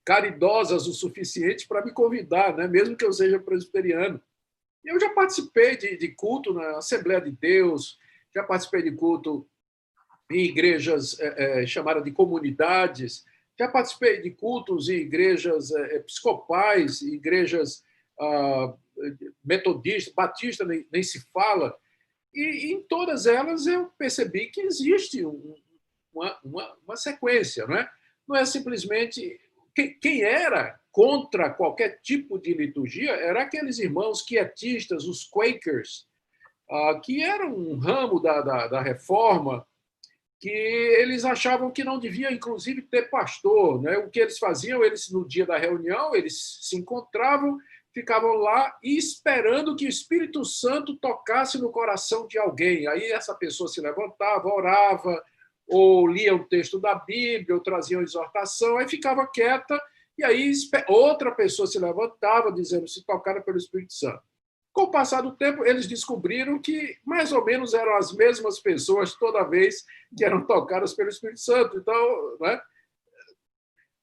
caridosas o suficiente para me convidar, né? Mesmo que eu seja presbiteriano. Eu já participei de culto na Assembleia de Deus, já participei de culto em igrejas chamadas de comunidades, já participei de cultos em igrejas episcopais, igrejas metodistas, batistas, nem se fala. E em todas elas eu percebi que existe uma sequência. Não é simplesmente... Quem era contra qualquer tipo de liturgia eram aqueles irmãos quietistas, os Quakers, que eram um ramo da Reforma, que eles achavam que não devia, inclusive, ter pastor. Né? O que eles faziam, no dia da reunião, eles se encontravam, ficavam lá e esperando que o Espírito Santo tocasse no coração de alguém. Aí essa pessoa se levantava, orava, ou lia um texto da Bíblia, ou trazia uma exortação, aí ficava quieta, e aí outra pessoa se levantava, dizendo se tocada pelo Espírito Santo. Com o passar do tempo, eles descobriram que mais ou menos eram as mesmas pessoas toda vez que eram tocadas pelo Espírito Santo. Então, né?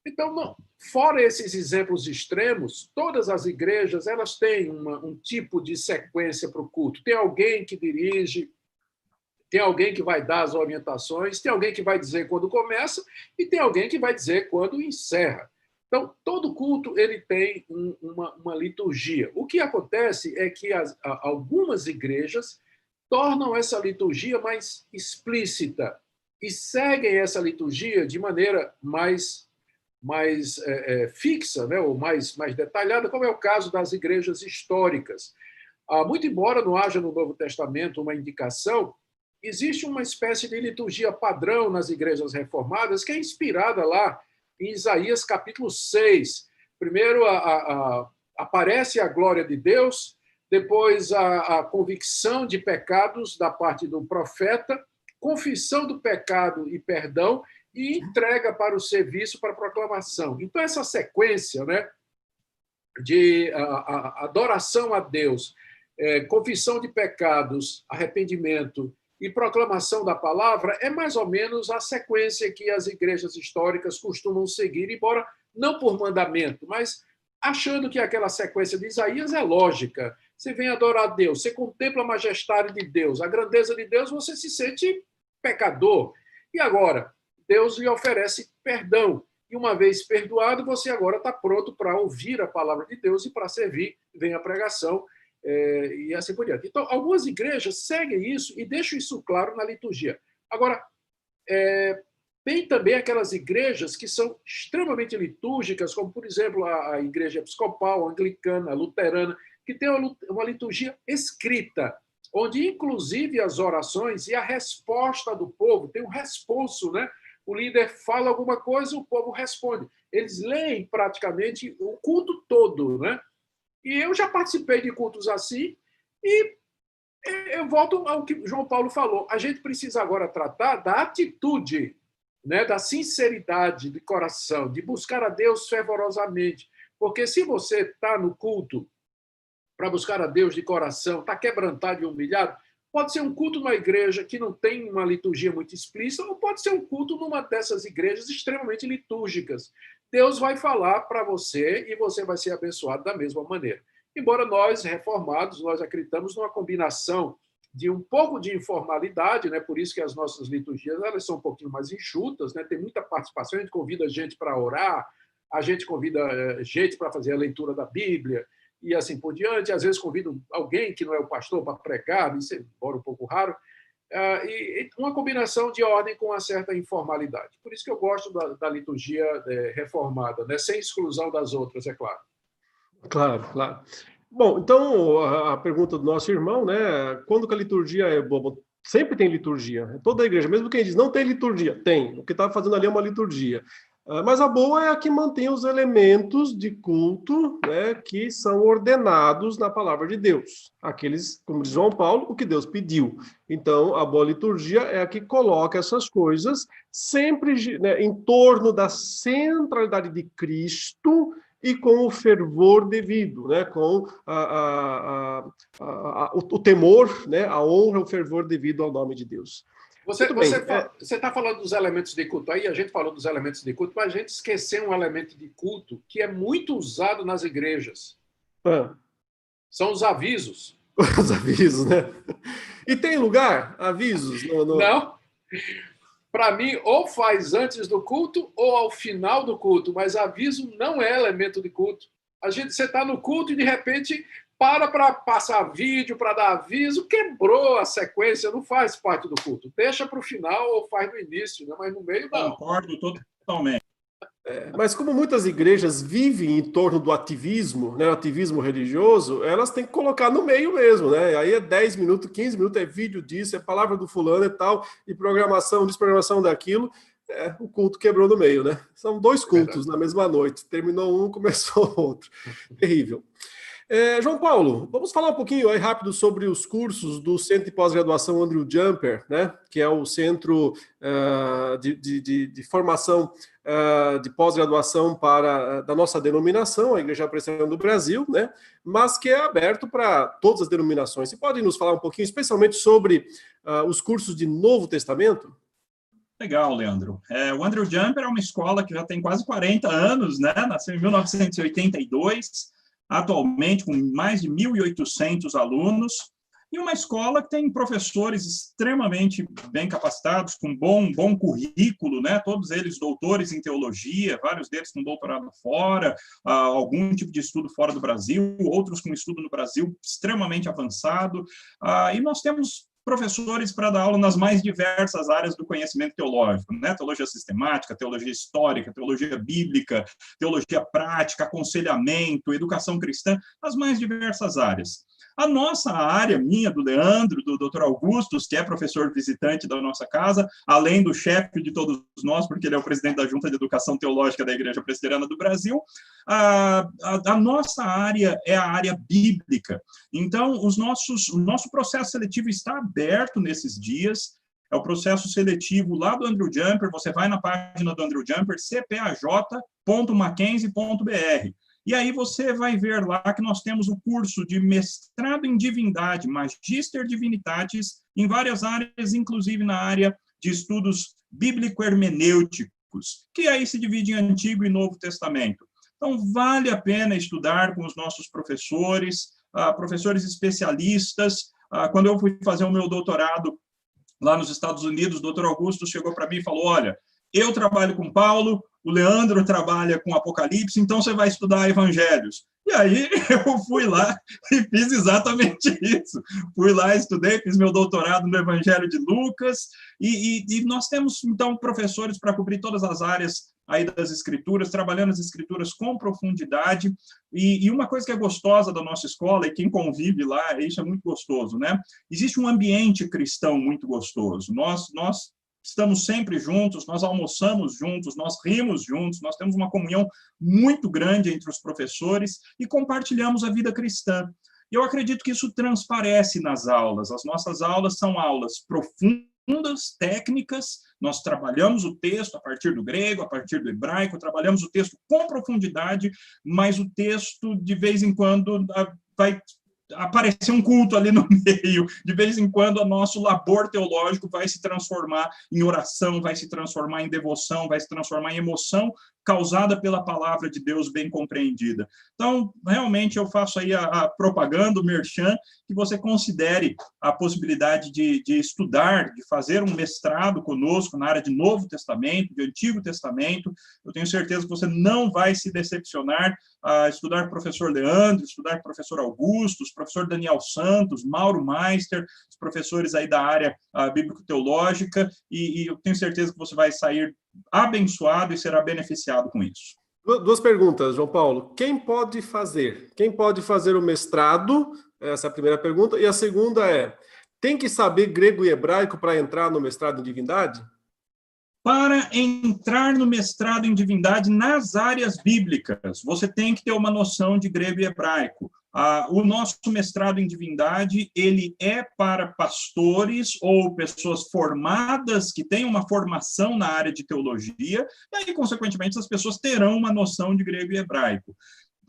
Então, não. Fora esses exemplos extremos, todas as igrejas elas têm um tipo de sequência para o culto. Tem alguém que dirige, tem alguém que vai dar as orientações, tem alguém que vai dizer quando começa e tem alguém que vai dizer quando encerra. Então, todo culto ele tem uma liturgia. O que acontece é que algumas igrejas tornam essa liturgia mais explícita e seguem essa liturgia de maneira mais fixa, né? Ou mais detalhada, como é o caso das igrejas históricas. Muito embora não haja no Novo Testamento uma indicação, existe uma espécie de liturgia padrão nas igrejas reformadas que é inspirada lá em Isaías capítulo 6. Primeiro aparece a glória de Deus, depois a convicção de pecados da parte do profeta, confissão do pecado e perdão, e entrega para o serviço, para a proclamação. Então, essa sequência, né, de adoração a Deus, confissão de pecados, arrependimento e proclamação da palavra é mais ou menos a sequência que as igrejas históricas costumam seguir, embora não por mandamento, mas achando que aquela sequência de Isaías é lógica. Você vem adorar a Deus, você contempla a majestade de Deus, a grandeza de Deus, você se sente pecador. E agora, Deus lhe oferece perdão. E uma vez perdoado, você agora está pronto para ouvir a palavra de Deus e para servir. Vem a pregação, e assim por diante. Então, algumas igrejas seguem isso e deixam isso claro na liturgia. Agora, Tem também aquelas igrejas que são extremamente litúrgicas, como, por exemplo, a igreja episcopal, a anglicana, a luterana, que tem uma liturgia escrita, onde, inclusive, as orações e a resposta do povo, tem um responso, né? O líder fala alguma coisa, o povo responde. Eles leem praticamente o culto todo, né? E eu já participei de cultos assim, e eu volto ao que João Paulo falou. A gente precisa agora tratar da atitude, né, da sinceridade de coração, de buscar a Deus fervorosamente. Porque se você está no culto para buscar a Deus de coração, está quebrantado e humilhado, pode ser um culto numa igreja que não tem uma liturgia muito explícita, ou pode ser um culto numa dessas igrejas extremamente litúrgicas. Deus vai falar para você e você vai ser abençoado da mesma maneira. Embora nós, reformados, nós acreditamos numa combinação de um pouco de informalidade, né? Por isso que as nossas liturgias elas são um pouquinho mais enxutas, né? Tem muita participação, a gente convida gente para orar, a gente convida gente para fazer a leitura da Bíblia, e assim por diante. Às vezes convido alguém que não é o pastor para pregar, isso é embora um pouco raro, e uma combinação de ordem com uma certa informalidade. Por isso que eu gosto da liturgia reformada, né? Sem exclusão das outras, é claro. Claro, claro. Bom, então, a pergunta do nosso irmão, né? Quando que a liturgia é boa? Sempre tem liturgia. Toda a igreja, mesmo quem diz não tem liturgia, tem. O que está fazendo ali é uma liturgia. Mas a boa é a que mantém os elementos de culto, né, que são ordenados na palavra de Deus. Aqueles, como diz João Paulo, o que Deus pediu. Então, a boa liturgia é a que coloca essas coisas sempre, né, em torno da centralidade de Cristo e com o fervor devido, né, com o temor, né, a honra, o fervor devido ao nome de Deus. Você está falando dos elementos de culto aí, a gente falou dos elementos de culto, mas a gente esqueceu um elemento de culto que é muito usado nas igrejas. São os avisos. Os avisos, né? E tem lugar? Avisos? Não. Para mim, ou faz antes do culto ou ao final do culto, mas aviso não é elemento de culto. Você está no culto e, de repente, para passar vídeo, para dar aviso, quebrou a sequência, não faz parte do culto. Deixa para o final ou faz no início, né? Mas no meio não. Concordo totalmente. Mas como muitas igrejas vivem em torno do ativismo, né, ativismo religioso, elas têm que colocar no meio mesmo, né? Aí é 10 minutos, 15 minutos, é vídeo disso, é palavra do fulano e tal, e programação, desprogramação daquilo. O culto quebrou no meio, né? São 2 cultos na mesma noite. Terminou um, começou outro. Terrível. João Paulo, vamos falar um pouquinho aí rápido sobre os cursos do Centro de Pós-Graduação Andrew Jumper, né? Que é o centro de formação de pós-graduação da nossa denominação, a Igreja Presbiteriana do Brasil, né? Mas que é aberto para todas as denominações. Você pode nos falar um pouquinho, especialmente sobre os cursos de Novo Testamento? Legal, Leandro. O Andrew Jumper é uma escola que já tem quase 40 anos, né? Nasceu em 1982, atualmente com mais de 1.800 alunos, e uma escola que tem professores extremamente bem capacitados, com bom currículo, né? Todos eles doutores em teologia, vários deles com doutorado fora, algum tipo de estudo fora do Brasil, outros com estudo no Brasil extremamente avançado, e nós temos professores para dar aula nas mais diversas áreas do conhecimento teológico, né? Teologia sistemática, teologia histórica, teologia bíblica, teologia prática, aconselhamento, educação cristã, nas mais diversas áreas. A nossa área, minha, do Leandro, do Dr. Augustus, que é professor visitante da nossa casa, além do chefe de todos nós, porque ele é o presidente da Junta de Educação Teológica da Igreja Presbiteriana do Brasil, a nossa área é a área bíblica. Então, o nosso processo seletivo está aberto nesses dias. É o processo seletivo lá do Andrew Jumper. Você vai na página do Andrew Jumper, cpaj.mackenzie.br. E aí você vai ver lá que nós temos o curso de mestrado em divindade, Magister Divinitatis, em várias áreas, inclusive na área de estudos bíblico-hermenêuticos, que aí se divide em Antigo e Novo Testamento. Então, vale a pena estudar com os nossos professores, professores especialistas. Quando eu fui fazer o meu doutorado lá nos Estados Unidos, o Dr. Augusto chegou para mim e falou, olha, eu trabalho com Paulo, o Leandro trabalha com Apocalipse, então você vai estudar Evangelhos. E aí eu fui lá e fiz exatamente isso. Fui lá, estudei, fiz meu doutorado no Evangelho de Lucas, e nós temos, então, professores para cobrir todas as áreas aí das Escrituras, trabalhando as Escrituras com profundidade, e uma coisa que é gostosa da nossa escola, e quem convive lá, isso é muito gostoso, né? Existe um ambiente cristão muito gostoso. Nós estamos sempre juntos, nós almoçamos juntos, nós rimos juntos, nós temos uma comunhão muito grande entre os professores e compartilhamos a vida cristã. E eu acredito que isso transparece nas aulas. As nossas aulas são aulas profundas, técnicas, nós trabalhamos o texto a partir do grego, a partir do hebraico, trabalhamos o texto com profundidade, mas o texto, de vez em quando, vai aparecer um culto ali no meio, de vez em quando o nosso labor teológico vai se transformar em oração, vai se transformar em devoção, vai se transformar em emoção causada pela palavra de Deus bem compreendida. Então, realmente, eu faço aí a propaganda, o merchan, que você considere a possibilidade de estudar, de fazer um mestrado conosco na área de Novo Testamento, de Antigo Testamento. Eu tenho certeza que você não vai se decepcionar a estudar com o professor Leandro, estudar com o professor Augusto, o professor Daniel Santos, Mauro Meister, os professores aí da área bíblico-teológica, e eu tenho certeza que você vai sair abençoado e será beneficiado com isso. Duas perguntas, João Paulo. Quem pode fazer? Quem pode fazer o mestrado? Essa é a primeira pergunta. E a segunda é, tem que saber grego e hebraico para entrar no mestrado em divindade? Para entrar no mestrado em divindade nas áreas bíblicas, você tem que ter uma noção de grego e hebraico. O nosso mestrado em divindade, ele é para pastores ou pessoas formadas que têm uma formação na área de teologia, e aí, consequentemente, as pessoas terão uma noção de grego e hebraico.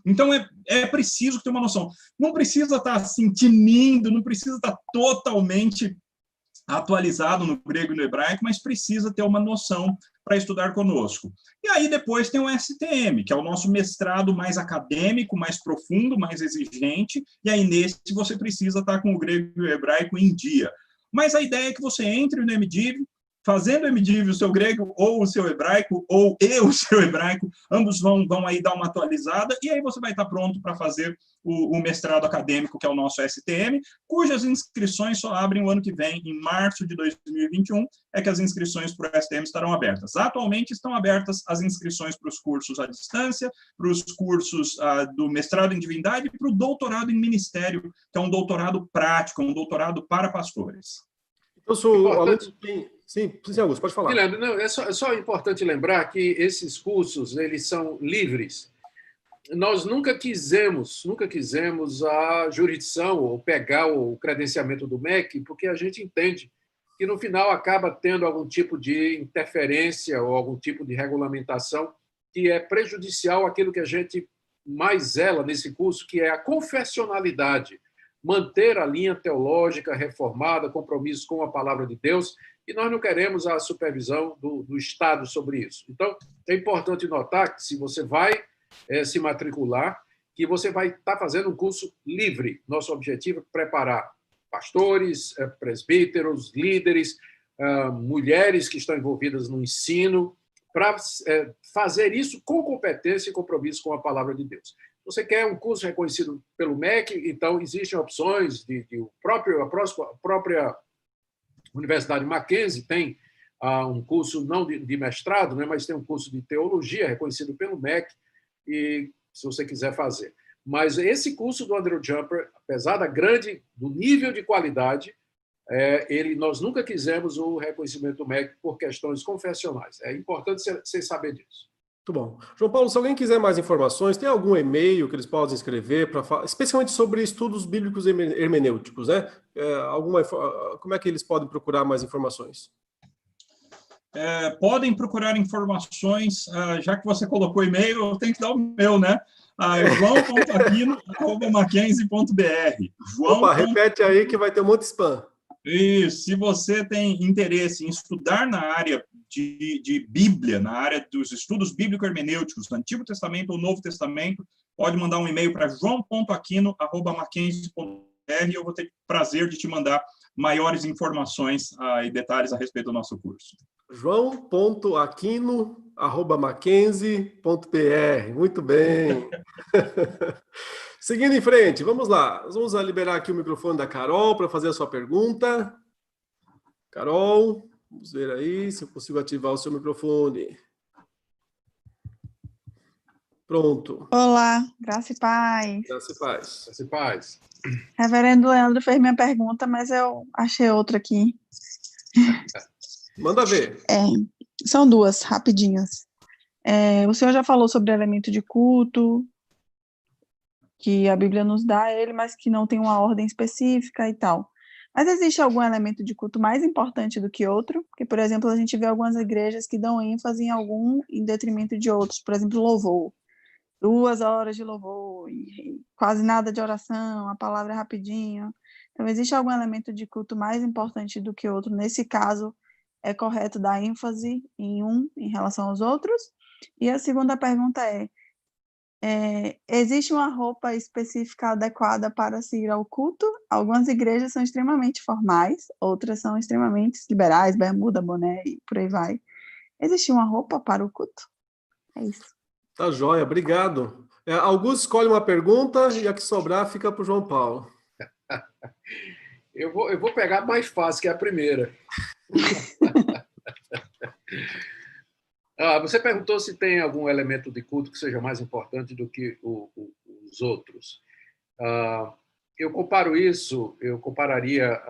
Então, é preciso ter uma noção. Não precisa estar assim, tinindo, não precisa estar totalmente atualizado no grego e no hebraico, mas precisa ter uma noção para estudar conosco. E aí depois tem o STM, que é o nosso mestrado mais acadêmico, mais profundo, mais exigente, e aí nesse você precisa estar com o grego e o hebraico em dia. Mas a ideia é que você entre no MDiv, fazendo o MDiv, o seu grego ou o seu hebraico, ou o seu hebraico, ambos vão aí dar uma atualizada, e aí você vai estar pronto para fazer o mestrado acadêmico, que é o nosso STM, cujas inscrições só abrem o ano que vem, em março de 2021, é que as inscrições para o STM estarão abertas. Atualmente estão abertas as inscrições para os cursos à distância, para os cursos do mestrado em divindade e para o doutorado em ministério, que é um doutorado prático, um doutorado para pastores. Eu sou aluno de... Sim, Augusto, pode falar. Leandro, não, é só importante lembrar que esses cursos, eles são livres. Nós nunca quisemos a jurisdição ou pegar o credenciamento do MEC, porque a gente entende que, no final, acaba tendo algum tipo de interferência ou algum tipo de regulamentação que é prejudicial àquilo que a gente mais zela nesse curso, que é a confessionalidade, manter a linha teológica reformada, compromisso com a palavra de Deus, e nós não queremos a supervisão do Estado sobre isso. Então, é importante notar que, se você vai se matricular, que você vai estar fazendo um curso livre. Nosso objetivo é preparar pastores, presbíteros, líderes, mulheres que estão envolvidas no ensino, para fazer isso com competência e compromisso com a palavra de Deus. Você quer um curso reconhecido pelo MEC, então existem opções a própria Universidade Mackenzie tem um curso não de mestrado, né, mas tem um curso de teologia reconhecido pelo MEC, e se você quiser fazer. Mas esse curso do Andrew Jumper, apesar do nível de qualidade, nós nunca quisemos o reconhecimento do MEC por questões confessionais. É importante você saber disso. Muito bom. João Paulo, se alguém quiser mais informações, tem algum e-mail que eles podem escrever, especialmente sobre estudos bíblicos hermenêuticos, né? Como é que eles podem procurar mais informações? Podem procurar informações, já que você colocou e-mail, eu tenho que dar o meu, né? joão.aquino@mackenzie.br. Opa, repete aí que vai ter um monte de spam. Isso, se você tem interesse em estudar na área de Bíblia, na área dos estudos bíblico-hermenêuticos, do Antigo Testamento ou Novo Testamento, pode mandar um e-mail para joão.aquino@mackenzie.br, e eu vou ter prazer de te mandar maiores informações e detalhes a respeito do nosso curso. joão.aquino joão@mackenzie.br. Muito bem. Seguindo em frente, vamos lá. Nós vamos liberar aqui o microfone da Carol para fazer a sua pergunta. Carol, vamos ver aí se eu consigo ativar o seu microfone. Pronto. Olá, graça e paz. Graça e paz. Graça e paz. Reverendo Leandro fez minha pergunta, mas eu achei outra aqui. Manda ver. São duas, rapidinhas. O senhor já falou sobre o elemento de culto, que a Bíblia nos dá ele, mas que não tem uma ordem específica e tal. Mas existe algum elemento de culto mais importante do que outro? Porque, por exemplo, a gente vê algumas igrejas que dão ênfase em algum em detrimento de outros. Por exemplo, louvor. 2 horas de louvor, e quase nada de oração, a palavra é rapidinho. Então, existe algum elemento de culto mais importante do que outro? Nesse caso, é correto dar ênfase em um em relação aos outros? E a segunda pergunta existe uma roupa específica adequada para se ir ao culto? Algumas igrejas são extremamente formais, outras são extremamente liberais, bermuda, boné e por aí vai. Existe uma roupa para o culto? É isso. Tá joia, obrigado. Augusto escolhe uma pergunta e a que sobrar fica para o João Paulo. Eu vou pegar a mais fácil, que é a primeira. Você perguntou se tem algum elemento de culto que seja mais importante do que os outros. Eu compararia,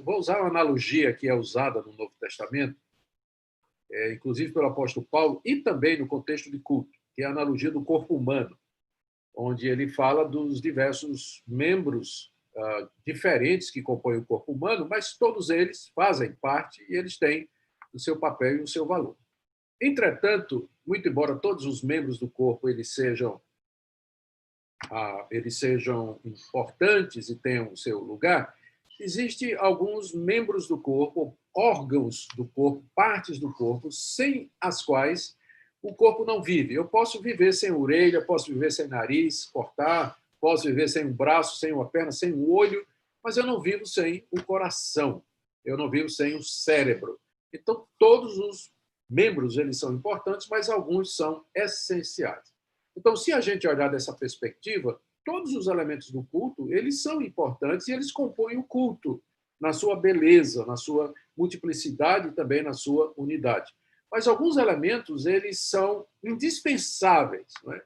vou usar uma analogia que é usada no Novo Testamento, inclusive pelo apóstolo Paulo, e também no contexto de culto, que é a analogia do corpo humano, onde ele fala dos diversos membros diferentes que compõem o corpo humano, mas todos eles fazem parte e eles têm o seu papel e o seu valor. Entretanto, muito embora todos os membros do corpo eles sejam importantes e tenham o seu lugar, existem alguns membros do corpo, órgãos do corpo, partes do corpo, sem as quais o corpo não vive. Eu posso viver sem orelha, posso viver sem nariz, cortar, posso viver sem um braço, sem uma perna, sem um olho, mas eu não vivo sem o coração, eu não vivo sem o cérebro. Então, todos os membros eles são importantes, mas alguns são essenciais. Então, se a gente olhar dessa perspectiva, todos os elementos do culto eles são importantes e eles compõem o culto na sua beleza, na sua multiplicidade e também na sua unidade. Mas alguns elementos eles são indispensáveis, não é?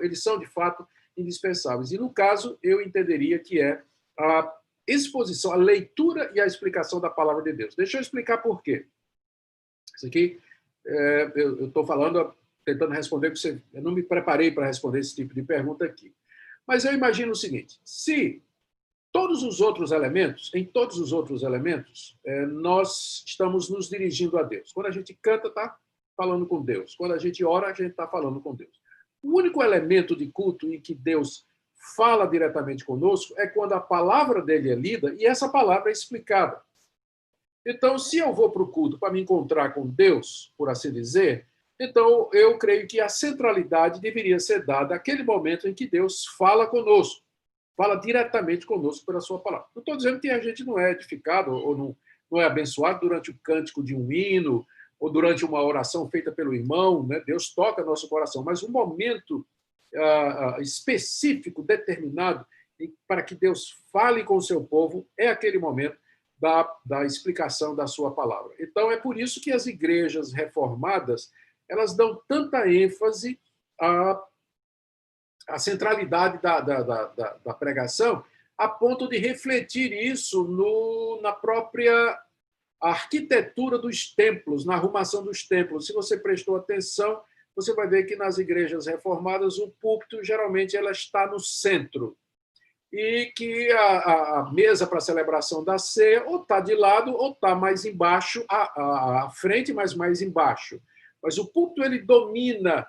Eles são de fato indispensáveis. E no caso eu entenderia que é a exposição, a leitura e a explicação da palavra de Deus. Deixa eu explicar por quê. Isso aqui eu estou falando, tentando responder, porque eu não me preparei para responder esse tipo de pergunta aqui. Mas eu imagino o seguinte: se em todos os outros elementos, nós estamos nos dirigindo a Deus. Quando a gente canta, está falando com Deus. Quando a gente ora, a gente está falando com Deus. O único elemento de culto em que Deus fala diretamente conosco é quando a palavra dele é lida e essa palavra é explicada. Então, se eu vou para o culto para me encontrar com Deus, por assim dizer, então eu creio que a centralidade deveria ser dada àquele momento em que Deus fala conosco. Fala diretamente conosco pela sua palavra. Não estou dizendo que a gente não é edificado ou não é abençoado durante o cântico de um hino ou durante uma oração feita pelo irmão, né? Deus toca nosso coração, mas um momento específico, determinado, para que Deus fale com o seu povo, é aquele momento da explicação da sua palavra. Então, é por isso que as igrejas reformadas elas dão tanta ênfase a centralidade da pregação, a ponto de refletir isso na própria arquitetura dos templos, na arrumação dos templos. Se você prestou atenção, você vai ver que nas igrejas reformadas o púlpito geralmente ela está no centro e que a mesa para a celebração da ceia ou está de lado ou está mais embaixo, à frente, mas mais embaixo. Mas o púlpito ele domina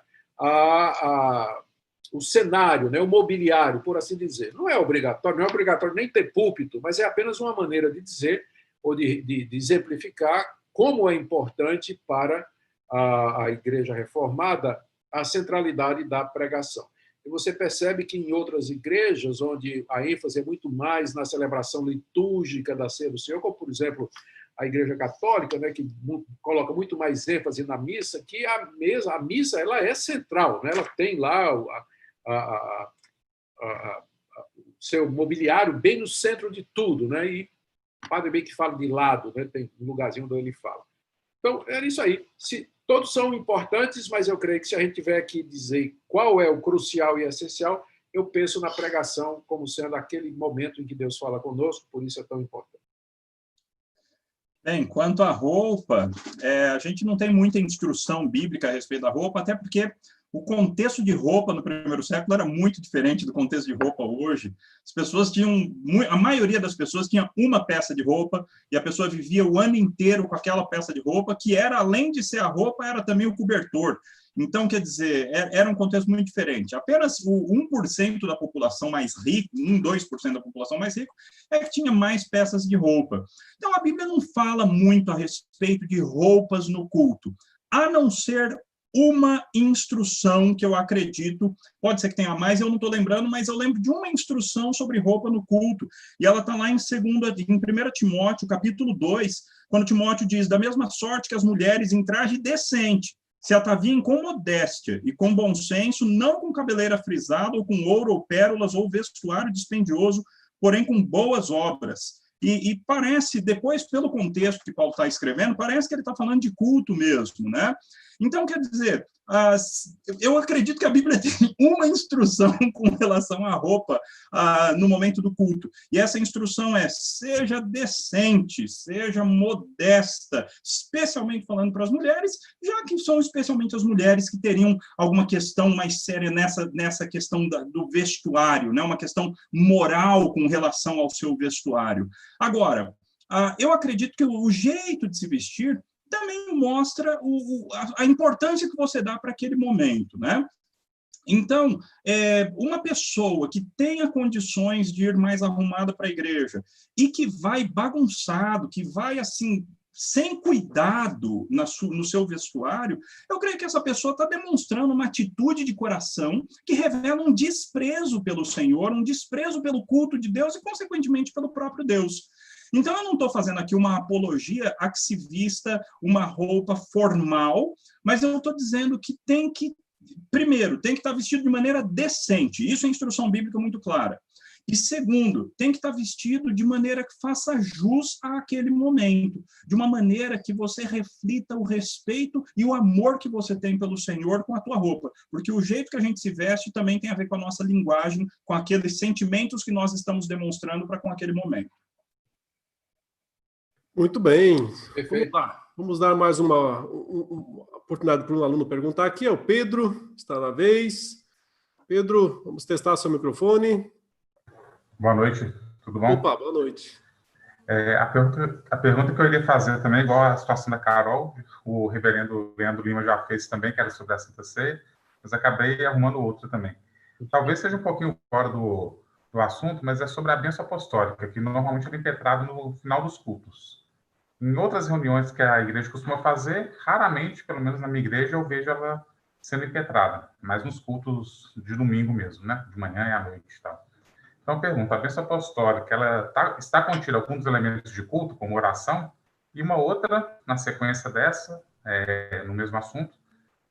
o cenário, né, o mobiliário, por assim dizer. Não é obrigatório nem ter púlpito, mas é apenas uma maneira de dizer ou de exemplificar como é importante para a Igreja Reformada a centralidade da pregação. E você percebe que em outras igrejas, onde a ênfase é muito mais na celebração litúrgica da ceia do Senhor, como, por exemplo, a Igreja Católica, né, que coloca muito mais ênfase na missa, que a missa ela é central, né? Ela tem lá o seu mobiliário bem no centro de tudo, né? E o padre bem que fala de lado, né? Tem um lugarzinho onde ele fala. Então, é isso aí. Todos são importantes, mas eu creio que se a gente tiver que dizer qual é o crucial e essencial, eu penso na pregação como sendo aquele momento em que Deus fala conosco, por isso é tão importante. Bem, quanto à roupa, a gente não tem muita instrução bíblica a respeito da roupa, até porque o contexto de roupa no primeiro século era muito diferente do contexto de roupa hoje. As pessoas a maioria das pessoas tinha uma peça de roupa e a pessoa vivia o ano inteiro com aquela peça de roupa, que era, além de ser a roupa, era também o cobertor. Então, quer dizer, era um contexto muito diferente. Apenas o 1% da população mais rica, 2% da população mais rica, é que tinha mais peças de roupa. Então, a Bíblia não fala muito a respeito de roupas no culto, a não ser uma instrução que eu acredito, pode ser que tenha mais, eu não estou lembrando, mas eu lembro de uma instrução sobre roupa no culto, e ela está lá em 1 Timóteo, capítulo 2, quando Timóteo diz, da mesma sorte que as mulheres em traje decente, se ataviem com modéstia e com bom senso, não com cabeleira frisada, ou com ouro ou pérolas, ou vestuário dispendioso, porém com boas obras. E parece, depois, pelo contexto que Paulo está escrevendo, parece que ele está falando de culto mesmo, né? Então, quer dizer, eu acredito que a Bíblia tem uma instrução com relação à roupa no momento do culto. E essa instrução é: seja decente, seja modesta, especialmente falando para as mulheres, já que são especialmente as mulheres que teriam alguma questão mais séria nessa questão do vestuário, né? Uma questão moral com relação ao seu vestuário. Agora, eu acredito que o jeito de se vestir também mostra a importância que você dá para aquele momento, né? Então, uma pessoa que tenha condições de ir mais arrumada para a igreja e que vai bagunçado, que vai assim, sem cuidado no seu vestuário, eu creio que essa pessoa está demonstrando uma atitude de coração que revela um desprezo pelo Senhor, um desprezo pelo culto de Deus e, consequentemente, pelo próprio Deus. Então, eu não estou fazendo aqui uma apologia a que se vista uma roupa formal, mas eu estou dizendo que primeiro, tem que estar vestido de maneira decente. Isso é instrução bíblica muito clara. E segundo, tem que estar vestido de maneira que faça jus àquele momento, de uma maneira que você reflita o respeito e o amor que você tem pelo Senhor com a tua roupa, porque o jeito que a gente se veste também tem a ver com a nossa linguagem, com aqueles sentimentos que nós estamos demonstrando para com aquele momento. Muito bem. Perfeito. Vamos dar mais uma oportunidade para um aluno perguntar aqui. É o Pedro, está na vez. Pedro, vamos testar seu microfone. Boa noite, tudo bom? Opa, boa noite. A pergunta que eu iria fazer também, igual a situação da Carol, o reverendo Leandro Lima já fez também, que era sobre a Santa Ceia, mas acabei arrumando outra também. Talvez seja um pouquinho fora do assunto, mas é sobre a bênção apostólica, que normalmente é impetrada no final dos cultos. Em outras reuniões que a igreja costuma fazer, raramente, pelo menos na minha igreja, eu vejo ela sendo impetrada, mas nos cultos de domingo mesmo, né? De manhã e à noite e tal. Então, eu pergunto, a bênção apostólica, ela está contida alguns dos elementos de culto, como oração, e uma outra, na sequência dessa, no mesmo assunto,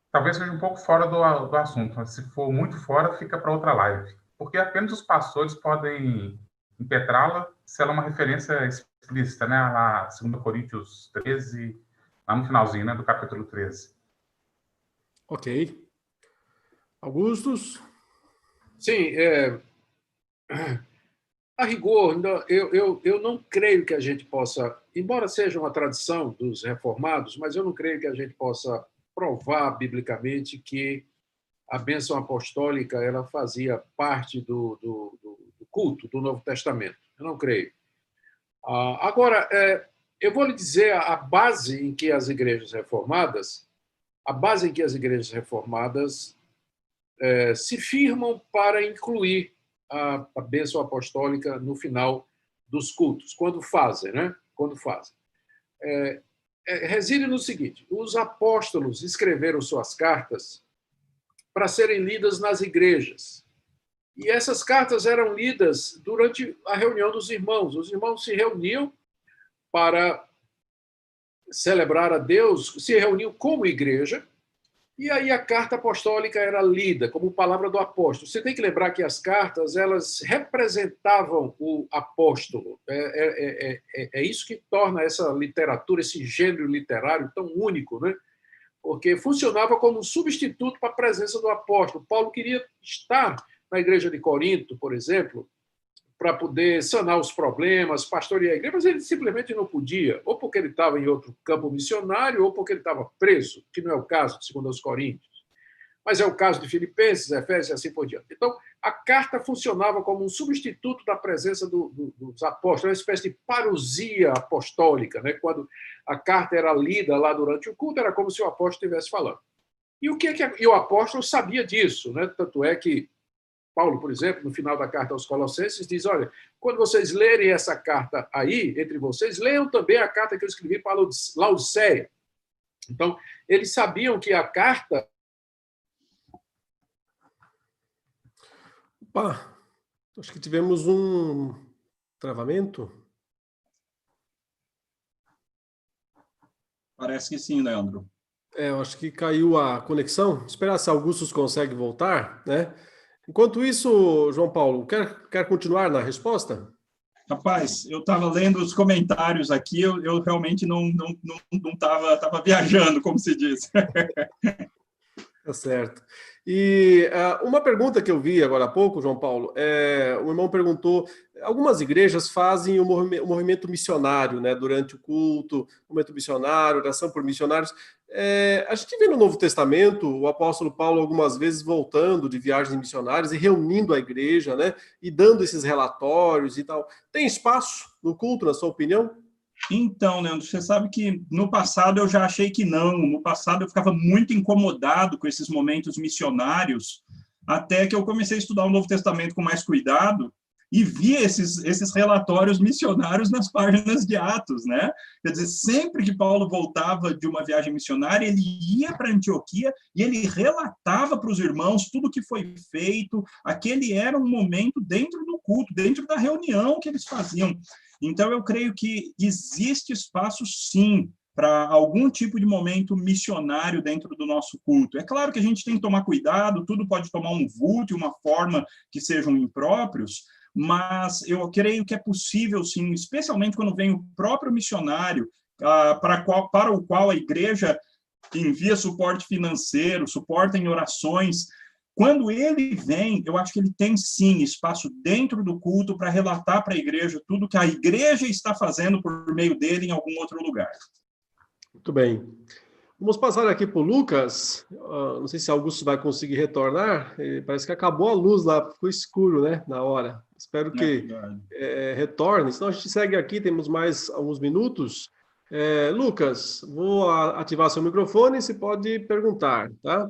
talvez seja um pouco fora do assunto. Se for muito fora, fica para outra live. Porque apenas os pastores podem impetrá-la se ela é uma referência explícita, né? Lá, 2 Coríntios 13, lá no finalzinho, né, do capítulo 13. Ok. Augustus? Sim, a rigor, eu não creio que a gente possa, embora seja uma tradição dos reformados, mas eu não creio que a gente possa provar biblicamente que a bênção apostólica ela fazia parte do culto do Novo Testamento. Eu não creio. Agora, eu vou lhe dizer a base em que as igrejas reformadas se firmam para incluir a bênção apostólica no final dos cultos, quando fazem, né? Quando fazem. Reside no seguinte: os apóstolos escreveram suas cartas para serem lidas nas igrejas. E essas cartas eram lidas durante a reunião dos irmãos. Os irmãos se reuniam para celebrar a Deus, se reuniam como igreja, e aí a carta apostólica era lida como palavra do apóstolo. Você tem que lembrar que as cartas, elas representavam o apóstolo. É isso que torna essa literatura, esse gênero literário tão único, né? Porque funcionava como um substituto para a presença do apóstolo. Paulo queria estar na igreja de Corinto, por exemplo, para poder sanar os problemas, pastorear a igreja, mas ele simplesmente não podia, ou porque ele estava em outro campo missionário, ou porque ele estava preso, que não é o caso, segundo os Coríntios. Mas é o caso de Filipenses, Efésios e assim por diante. Então, a carta funcionava como um substituto da presença dos apóstolos, uma espécie de parousia apostólica, né? Quando a carta era lida lá durante o culto, era como se o apóstolo estivesse falando. E o apóstolo sabia disso, né? Tanto é que Paulo, por exemplo, no final da carta aos Colossenses, diz, olha, quando vocês lerem essa carta aí, entre vocês, leiam também a carta que eu escrevi para Laodiceia. Então, eles sabiam que a carta... Opa, acho que tivemos um travamento. Parece que sim, Leandro. Eu acho que caiu a conexão. Esperar se Augustus consegue voltar, né? Enquanto isso, João Paulo, quer continuar na resposta? Rapaz, eu estava lendo os comentários aqui, eu realmente não estava viajando, como se diz. Tá certo. E uma pergunta que eu vi agora há pouco, João Paulo, o irmão perguntou, algumas igrejas fazem o movimento missionário, né, durante o culto, movimento missionário, oração por missionários. A gente vê no Novo Testamento o apóstolo Paulo algumas vezes voltando de viagens missionárias e reunindo a igreja, né, e dando esses relatórios e tal. Tem espaço no culto, na sua opinião? Então, Leandro, você sabe que no passado eu já achei que não. No passado eu ficava muito incomodado com esses momentos missionários, até que eu comecei a estudar o Novo Testamento com mais cuidado e vi esses relatórios missionários nas páginas de Atos, né? Quer dizer, sempre que Paulo voltava de uma viagem missionária, ele ia para Antioquia e ele relatava para os irmãos tudo o que foi feito. Aquele era um momento dentro do culto, dentro da reunião que eles faziam. Então, eu creio que existe espaço, sim, para algum tipo de momento missionário dentro do nosso culto. É claro que a gente tem que tomar cuidado, tudo pode tomar um vulto e uma forma que sejam impróprios, mas eu creio que é possível, sim, especialmente quando vem o próprio missionário, para o qual a igreja envia suporte financeiro, suporta em orações. Quando ele vem, eu acho que ele tem, sim, espaço dentro do culto para relatar para a igreja tudo que a igreja está fazendo por meio dele em algum outro lugar. Muito bem. Vamos passar aqui para o Lucas. Não sei se Augusto vai conseguir retornar. Parece que acabou a luz lá, ficou escuro, né, na hora. Espero que retorne. Senão a gente segue aqui, temos mais alguns minutos. Lucas, vou ativar seu microfone e você pode perguntar, tá?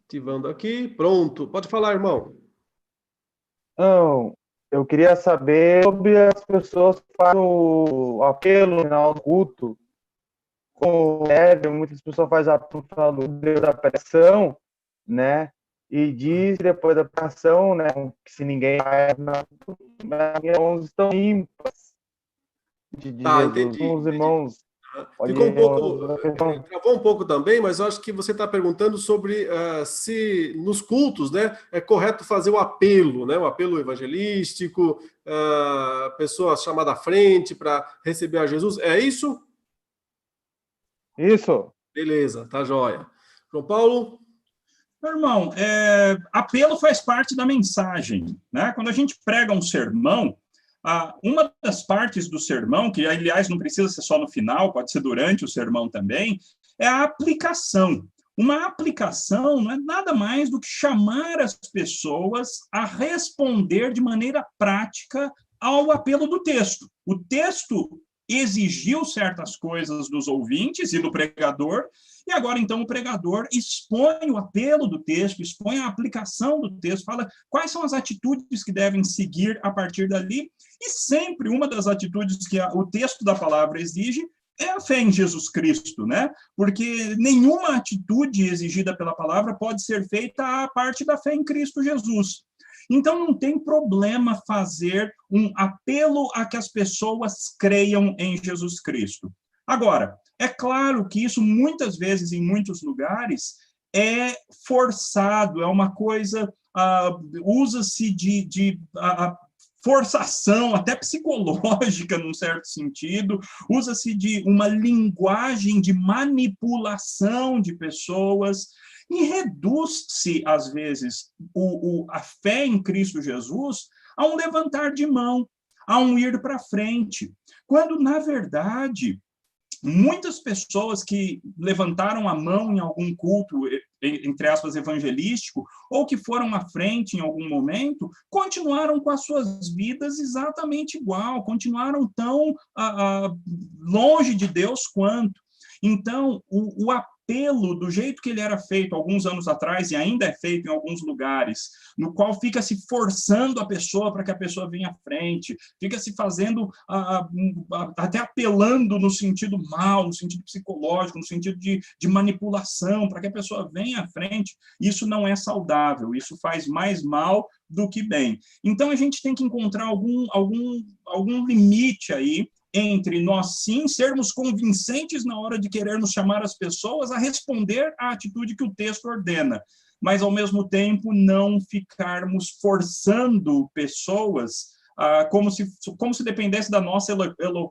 Ativando aqui, pronto. Pode falar, irmão. Não, eu queria saber sobre as pessoas que fazem o apelo no final do culto. Como muitas pessoas fazem apelo no final do Deus da pregação, né? E diz depois da pregação, né? Que se ninguém faz, mãos estão limpas. Entendi. Os irmãos. Travou um pouco também, mas eu acho que você está perguntando sobre se nos cultos, né, é correto fazer o apelo, né, o apelo evangelístico, pessoa chamada à frente para receber a Jesus. É isso? Isso. Beleza, tá joia. João Paulo? Meu irmão, apelo faz parte da mensagem, né? Quando a gente prega um sermão, uma das partes do sermão, que, aliás, não precisa ser só no final, pode ser durante o sermão também, é a aplicação. Uma aplicação não é nada mais do que chamar as pessoas a responder de maneira prática ao apelo do texto. O texto exigiu certas coisas dos ouvintes e do pregador, e agora, então, o pregador expõe o apelo do texto, expõe a aplicação do texto, fala quais são as atitudes que devem seguir a partir dali, e sempre uma das atitudes que o texto da palavra exige é a fé em Jesus Cristo, né? Porque nenhuma atitude exigida pela palavra pode ser feita à parte da fé em Cristo Jesus. Então, não tem problema fazer um apelo a que as pessoas creiam em Jesus Cristo. Agora, é claro que isso muitas vezes, em muitos lugares, é forçado, é uma coisa, usa-se de forçação, até psicológica, num certo sentido, usa-se de uma linguagem de manipulação de pessoas, e reduz-se, às vezes, a fé em Cristo Jesus a um levantar de mão, a um ir para frente, quando, na verdade, muitas pessoas que levantaram a mão em algum culto, entre aspas, evangelístico, ou que foram à frente em algum momento, continuaram com as suas vidas exatamente igual, continuaram tão longe de Deus quanto. Então, o apelo, do jeito que ele era feito alguns anos atrás, e ainda é feito em alguns lugares, no qual fica se forçando a pessoa para que a pessoa venha à frente, fica se fazendo, até apelando no sentido mal, no sentido psicológico, no sentido de manipulação, para que a pessoa venha à frente, isso não é saudável, isso faz mais mal do que bem. Então, a gente tem que encontrar algum limite aí, entre nós, sim, sermos convincentes na hora de querermos chamar as pessoas a responder à atitude que o texto ordena, mas, ao mesmo tempo, não ficarmos forçando pessoas como se dependesse da nossa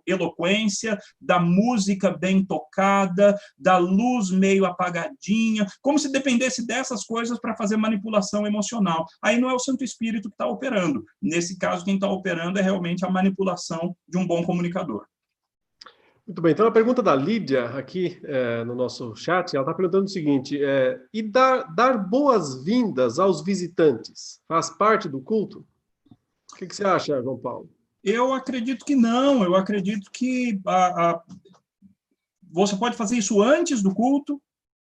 eloquência, da música bem tocada, da luz meio apagadinha, como se dependesse dessas coisas para fazer manipulação emocional. Aí não é o Santo Espírito que está operando. Nesse caso, quem está operando é realmente a manipulação de um bom comunicador. Muito bem, então a pergunta da Lídia aqui no nosso chat, ela está perguntando o seguinte, e dar boas-vindas aos visitantes faz parte do culto? O que você acha, João Paulo? Eu acredito que não, eu acredito que você pode fazer isso antes do culto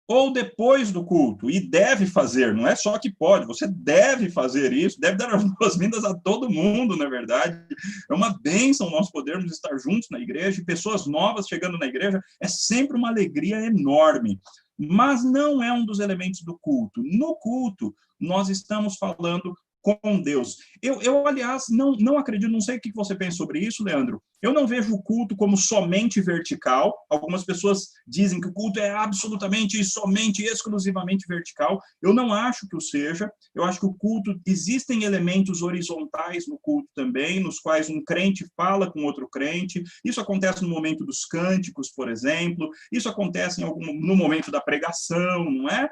ou depois do culto, e deve fazer, não é só que pode, você deve fazer isso, deve dar as boas-vindas a todo mundo, na verdade. É uma bênção nós podermos estar juntos na igreja, e pessoas novas chegando na igreja, é sempre uma alegria enorme, mas não é um dos elementos do culto. No culto, nós estamos falando com Deus. Eu aliás, não acredito, não sei o que você pensa sobre isso, Leandro. Eu não vejo o culto como somente vertical. Algumas pessoas dizem que o culto é absolutamente, somente, exclusivamente vertical. Eu não acho que o seja. Eu acho que o culto, existem elementos horizontais no culto também, nos quais um crente fala com outro crente. Isso acontece no momento dos cânticos, por exemplo. Isso acontece no momento da pregação, não é?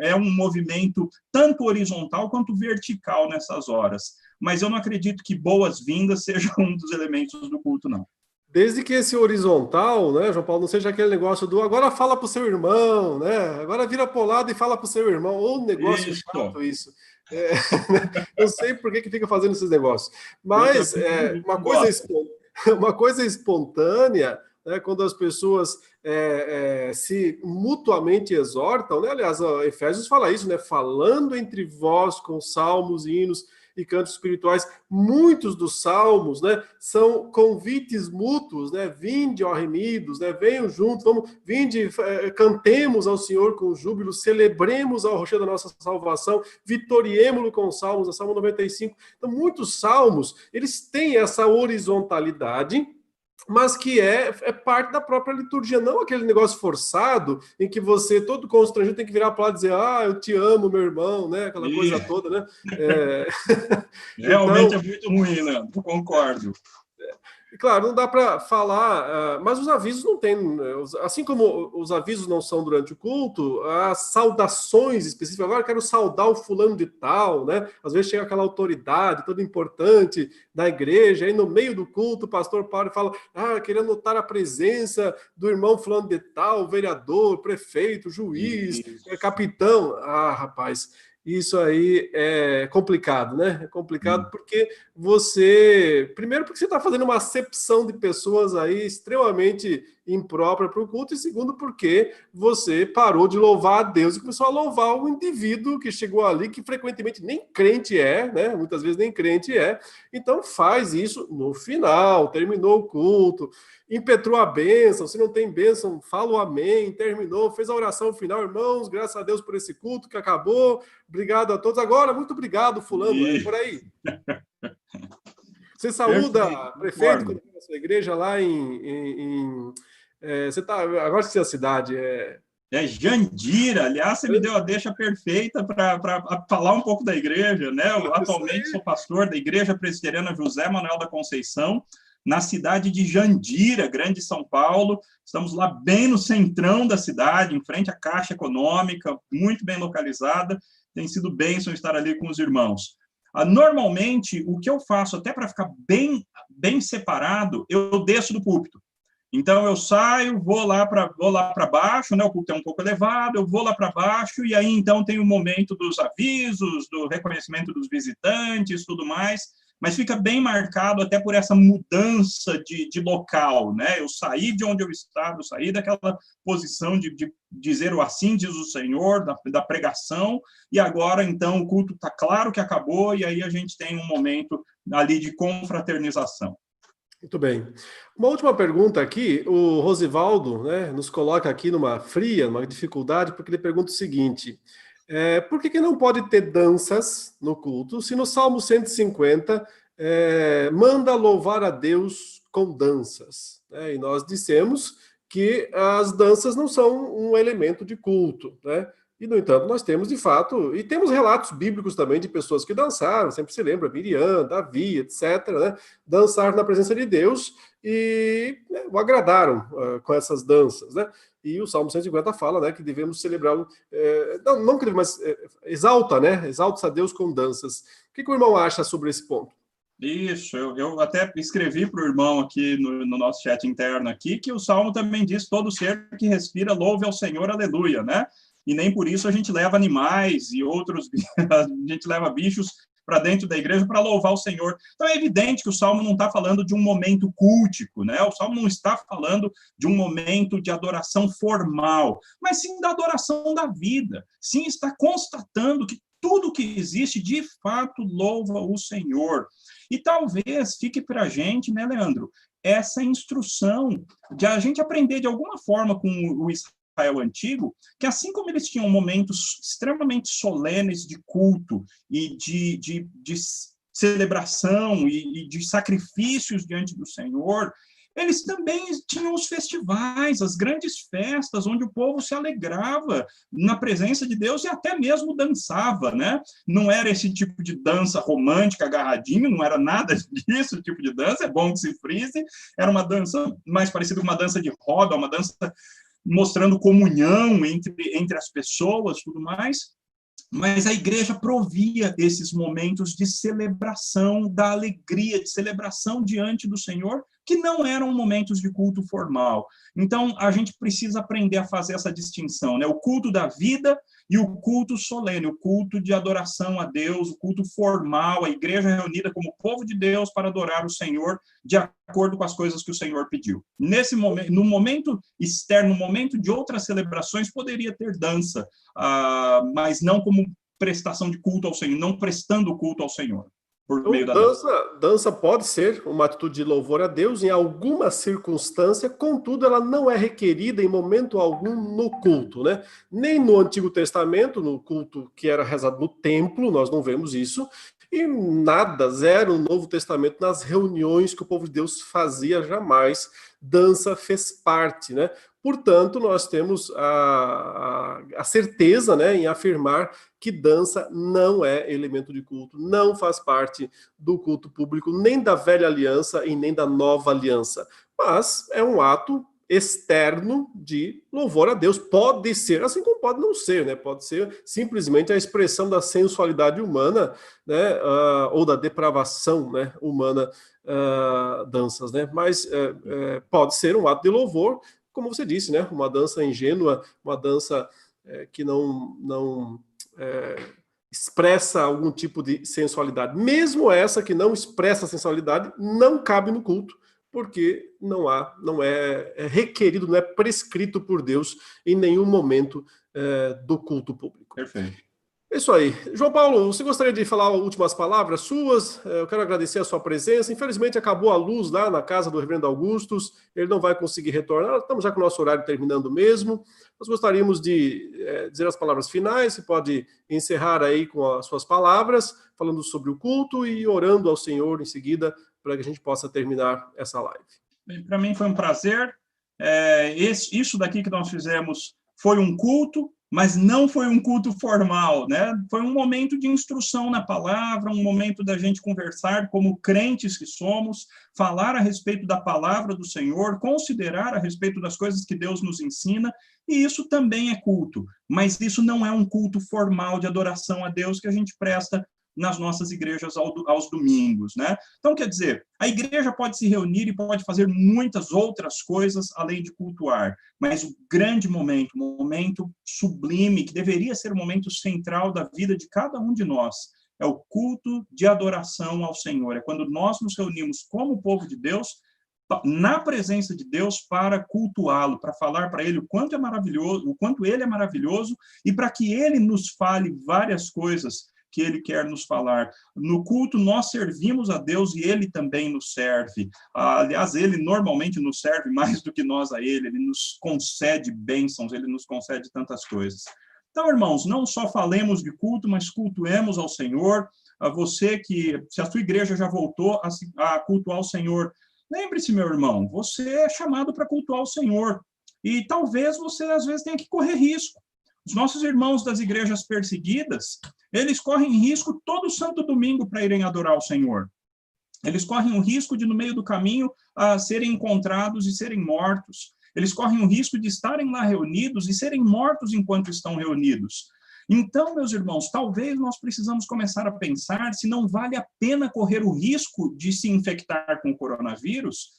É um movimento tanto horizontal quanto vertical nessas horas. Mas eu não acredito que boas-vindas seja um dos elementos do culto, não. Desde que esse horizontal, né, João Paulo, não seja aquele negócio do agora fala para o seu irmão, né? Agora vira pro lado e fala para o seu irmão, ou um negócio chato isso. Não sei por que fica fazendo esses negócios. Mas uma coisa espontânea, né, quando as pessoas se mutuamente exortam, né? Aliás, Efésios fala isso, né? Falando entre vós com salmos, hinos e cantos espirituais. Muitos dos salmos, né, são convites mútuos, né? Vinde, ó remidos, né? Venham juntos, vinde, cantemos ao Senhor com júbilo, celebremos ao rochedo da nossa salvação, vitoriemo-lo com salmos, a Salmo 95. Então, muitos salmos, eles têm essa horizontalidade, mas que é parte da própria liturgia, não aquele negócio forçado em que você, todo constrangido, tem que virar para lá e dizer, eu te amo, meu irmão, né? Aquela coisa toda, né? Realmente então, é muito ruim, né? Concordo. Claro, não dá para falar, mas os avisos não tem, assim como os avisos não são durante o culto, as saudações específicas, agora eu quero saudar o fulano de tal, né? Às vezes chega aquela autoridade toda importante da igreja, aí no meio do culto o pastor para e fala, queria notar a presença do irmão fulano de tal, vereador, prefeito, juiz, capitão. Rapaz, isso aí é complicado, né? É complicado porque primeiro porque você está fazendo uma acepção de pessoas aí extremamente imprópria para o culto, e segundo porque você parou de louvar a Deus e começou a louvar o indivíduo que chegou ali, que frequentemente nem crente né? Muitas vezes nem crente Então faz isso no final, terminou o culto, impetrou a bênção, se não tem bênção, fala o amém, terminou, fez a oração final, irmãos, graças a Deus por esse culto que acabou, obrigado a todos. Agora, muito obrigado, fulano, por aí. Você saúda, prefeito, quando foi na sua igreja lá em Você tá, agora que você é a cidade, É Jandira, aliás, você me deu a deixa perfeita para falar um pouco da igreja, né? Eu atualmente sou pastor da Igreja Presbiteriana José Manuel da Conceição, na cidade de Jandira, Grande São Paulo. Estamos lá bem no centrão da cidade, em frente à Caixa Econômica, muito bem localizada. Tem sido bênção estar ali com os irmãos. Normalmente, o que eu faço, até para ficar bem separado, eu desço do púlpito. Então, eu saio, vou lá para baixo, né? O púlpito é um pouco elevado, eu vou lá para baixo, e aí, então, tem o momento dos avisos, do reconhecimento dos visitantes, tudo mais, mas fica bem marcado até por essa mudança de local, né? Eu saí de onde eu estava, eu saí daquela posição de dizer o assim diz o Senhor, da pregação, e agora, então, o culto está claro que acabou, e aí a gente tem um momento ali de confraternização. Muito bem. Uma última pergunta aqui, o Rosivaldo, né, nos coloca aqui numa dificuldade, porque ele pergunta o seguinte, por que não pode ter danças no culto, se no Salmo 150 manda louvar a Deus com danças? E nós dissemos que as danças não são um elemento de culto, né? E, no entanto, nós temos, de fato, e temos relatos bíblicos também de pessoas que dançaram, sempre se lembra, Miriam, Davi, etc., né? Dançaram na presença de Deus e o agradaram com essas danças, né? E o Salmo 150 fala, né, que devemos celebrar, não que devemos, mas exalta, né? Exalta a Deus com danças. O que o irmão acha sobre esse ponto? Isso, eu até escrevi para o irmão aqui no nosso chat interno aqui, que o Salmo também diz, todo ser que respira, louve ao Senhor, aleluia, né? E nem por isso a gente leva animais e outros, a gente leva bichos para dentro da igreja para louvar o Senhor. Então é evidente que o Salmo não está falando de um momento cultico, né? O Salmo não está falando de um momento de adoração formal, mas sim da adoração da vida. Sim, está constatando que tudo que existe, de fato, louva o Senhor. E talvez fique para a gente, né, Leandro, essa instrução de a gente aprender de alguma forma com o Israel antigo, que assim como eles tinham momentos extremamente solenes de culto e de celebração e de sacrifícios diante do Senhor, eles também tinham os festivais, as grandes festas, onde o povo se alegrava na presença de Deus e até mesmo dançava, né? Não era esse tipo de dança romântica, agarradinho, não era nada disso, o tipo de dança, é bom que se frise, era uma dança mais parecida com uma dança de roda, uma dança mostrando comunhão entre as pessoas, tudo mais. Mas a igreja provia esses momentos de celebração da alegria, de celebração diante do Senhor, que não eram momentos de culto formal. Então, a gente precisa aprender a fazer essa distinção, né? O culto da vida e o culto solene, o culto de adoração a Deus, o culto formal, a igreja reunida como povo de Deus para adorar o Senhor de acordo com as coisas que o Senhor pediu. Nesse momento, no momento externo, no momento de outras celebrações, poderia ter dança, mas não como prestação de culto ao Senhor, não prestando culto ao Senhor. Por meio da dança pode ser uma atitude de louvor a Deus em alguma circunstância, contudo, ela não é requerida em momento algum no culto, né? Nem no Antigo Testamento, no culto que era rezado no templo, nós não vemos isso, e nada, zero, no Novo Testamento, nas reuniões que o povo de Deus fazia, jamais. Dança fez parte, né? Portanto, nós temos a certeza, né, em afirmar que dança não é elemento de culto, não faz parte do culto público, nem da velha aliança e nem da nova aliança. Mas é um ato externo de louvor a Deus. Pode ser, assim como pode não ser, né? Pode ser simplesmente a expressão da sensualidade humana, né? Ou da depravação, né, humana, danças, né? Mas pode ser um ato de louvor, como você disse, né? Uma dança ingênua, uma dança que não expressa algum tipo de sensualidade. Mesmo essa que não expressa sensualidade, não cabe no culto, porque não é requerido, não é prescrito por Deus em nenhum momento do culto público. Perfeito. É isso aí. João Paulo, você gostaria de falar últimas palavras suas? Eu quero agradecer a sua presença. Infelizmente acabou a luz lá na casa do reverendo Augustus, ele não vai conseguir retornar, estamos já com o nosso horário terminando mesmo. Nós gostaríamos de dizer as palavras finais, você pode encerrar aí com as suas palavras, falando sobre o culto e orando ao Senhor em seguida, para que a gente possa terminar essa live. Para mim foi um prazer. isso daqui que nós fizemos foi um culto, mas não foi um culto formal, né? Foi um momento de instrução na palavra, um momento da gente conversar como crentes que somos, falar a respeito da palavra do Senhor, considerar a respeito das coisas que Deus nos ensina, e isso também é culto, mas isso não é um culto formal de adoração a Deus que a gente presta nas nossas igrejas aos domingos, né? Então, quer dizer, a igreja pode se reunir e pode fazer muitas outras coisas além de cultuar, mas o grande momento, o momento sublime, que deveria ser o momento central da vida de cada um de nós, é o culto de adoração ao Senhor. É quando nós nos reunimos como povo de Deus, na presença de Deus, para cultuá-lo, para falar para ele o quanto é maravilhoso, o quanto ele é maravilhoso, e para que ele nos fale várias coisas que ele quer nos falar. No culto, nós servimos a Deus e ele também nos serve. Aliás, ele normalmente nos serve mais do que nós a ele nos concede bênçãos, ele nos concede tantas coisas. Então, irmãos, não só falemos de culto, mas cultuemos ao Senhor. A você que, se a sua igreja já voltou a cultuar o Senhor, lembre-se, meu irmão, você é chamado para cultuar o Senhor. E talvez você, às vezes, tenha que correr risco. Os nossos irmãos das igrejas perseguidas, eles correm risco todo santo domingo para irem adorar o Senhor. Eles correm o risco de, no meio do caminho, serem encontrados e serem mortos. Eles correm o risco de estarem lá reunidos e serem mortos enquanto estão reunidos. Então, meus irmãos, talvez nós precisamos começar a pensar se não vale a pena correr o risco de se infectar com o coronavírus,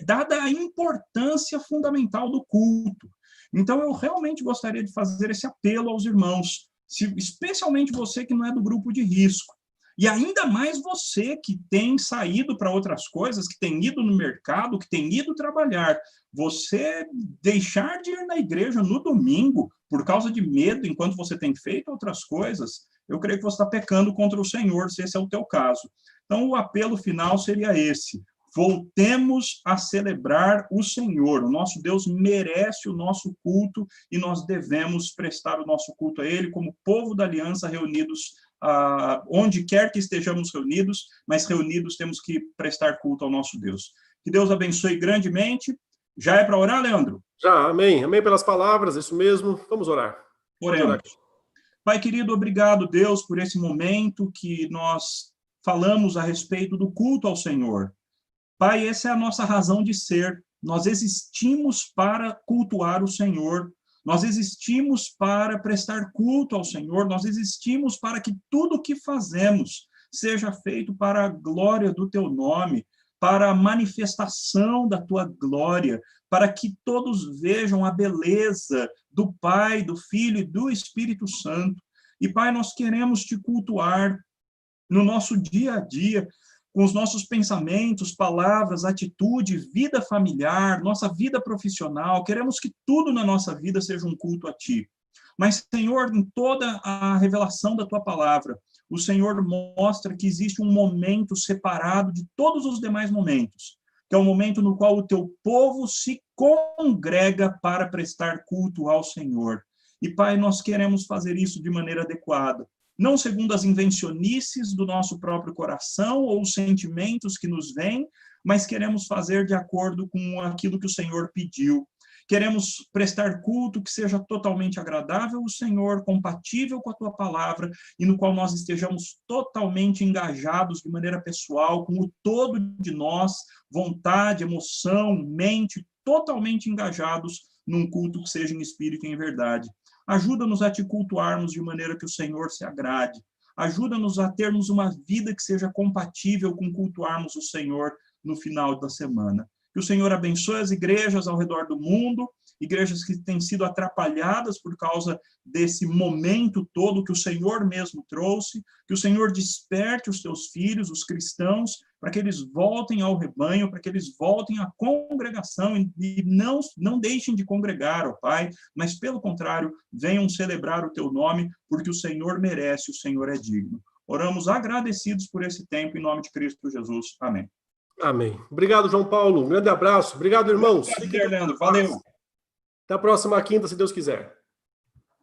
dada a importância fundamental do culto. Então, eu realmente gostaria de fazer esse apelo aos irmãos, especialmente você que não é do grupo de risco. E ainda mais você que tem saído para outras coisas, que tem ido no mercado, que tem ido trabalhar. Você deixar de ir na igreja no domingo por causa de medo, enquanto você tem feito outras coisas, eu creio que você está pecando contra o Senhor, se esse é o teu caso. Então, o apelo final seria esse. Voltemos a celebrar o Senhor. O nosso Deus merece o nosso culto e nós devemos prestar o nosso culto a Ele como povo da aliança reunidos, onde quer que estejamos reunidos, mas reunidos temos que prestar culto ao nosso Deus. Que Deus abençoe grandemente. Já é para orar, Leandro? Já, amém. Amém pelas palavras, isso mesmo. Vamos orar. Oremos. Pai querido, obrigado, Deus, por esse momento que nós falamos a respeito do culto ao Senhor. Pai, essa é a nossa razão de ser. Nós existimos para cultuar o Senhor. Nós existimos para prestar culto ao Senhor. Nós existimos para que tudo o que fazemos seja feito para a glória do teu nome, para a manifestação da tua glória, para que todos vejam a beleza do Pai, do Filho e do Espírito Santo. E, Pai, nós queremos te cultuar no nosso dia a dia, com os nossos pensamentos, palavras, atitude, vida familiar, nossa vida profissional. Queremos que tudo na nossa vida seja um culto a Ti. Mas, Senhor, em toda a revelação da Tua palavra, o Senhor mostra que existe um momento separado de todos os demais momentos, que é o momento no qual o Teu povo se congrega para prestar culto ao Senhor. E, Pai, nós queremos fazer isso de maneira adequada. Não segundo as invencionices do nosso próprio coração ou os sentimentos que nos vêm, mas queremos fazer de acordo com aquilo que o Senhor pediu. Queremos prestar culto que seja totalmente agradável ao Senhor, compatível com a Tua palavra, e no qual nós estejamos totalmente engajados de maneira pessoal, com o todo de nós, vontade, emoção, mente, totalmente engajados num culto que seja em espírito e em verdade. Ajuda-nos a te cultuarmos de maneira que o Senhor se agrade. Ajuda-nos a termos uma vida que seja compatível com cultuarmos o Senhor no final da semana. Que o Senhor abençoe as igrejas ao redor do mundo, igrejas que têm sido atrapalhadas por causa desse momento todo que o Senhor mesmo trouxe. Que o Senhor desperte os teus filhos, os cristãos, para que eles voltem ao rebanho, para que eles voltem à congregação e não deixem de congregar, ó Pai, mas, pelo contrário, venham celebrar o teu nome, porque o Senhor merece, o Senhor é digno. Oramos agradecidos por esse tempo, em nome de Cristo Jesus. Amém. Amém. Obrigado, João Paulo. Um grande abraço. Obrigado, irmãos. Obrigado, Leandro. Valeu. Até a próxima quinta, se Deus quiser.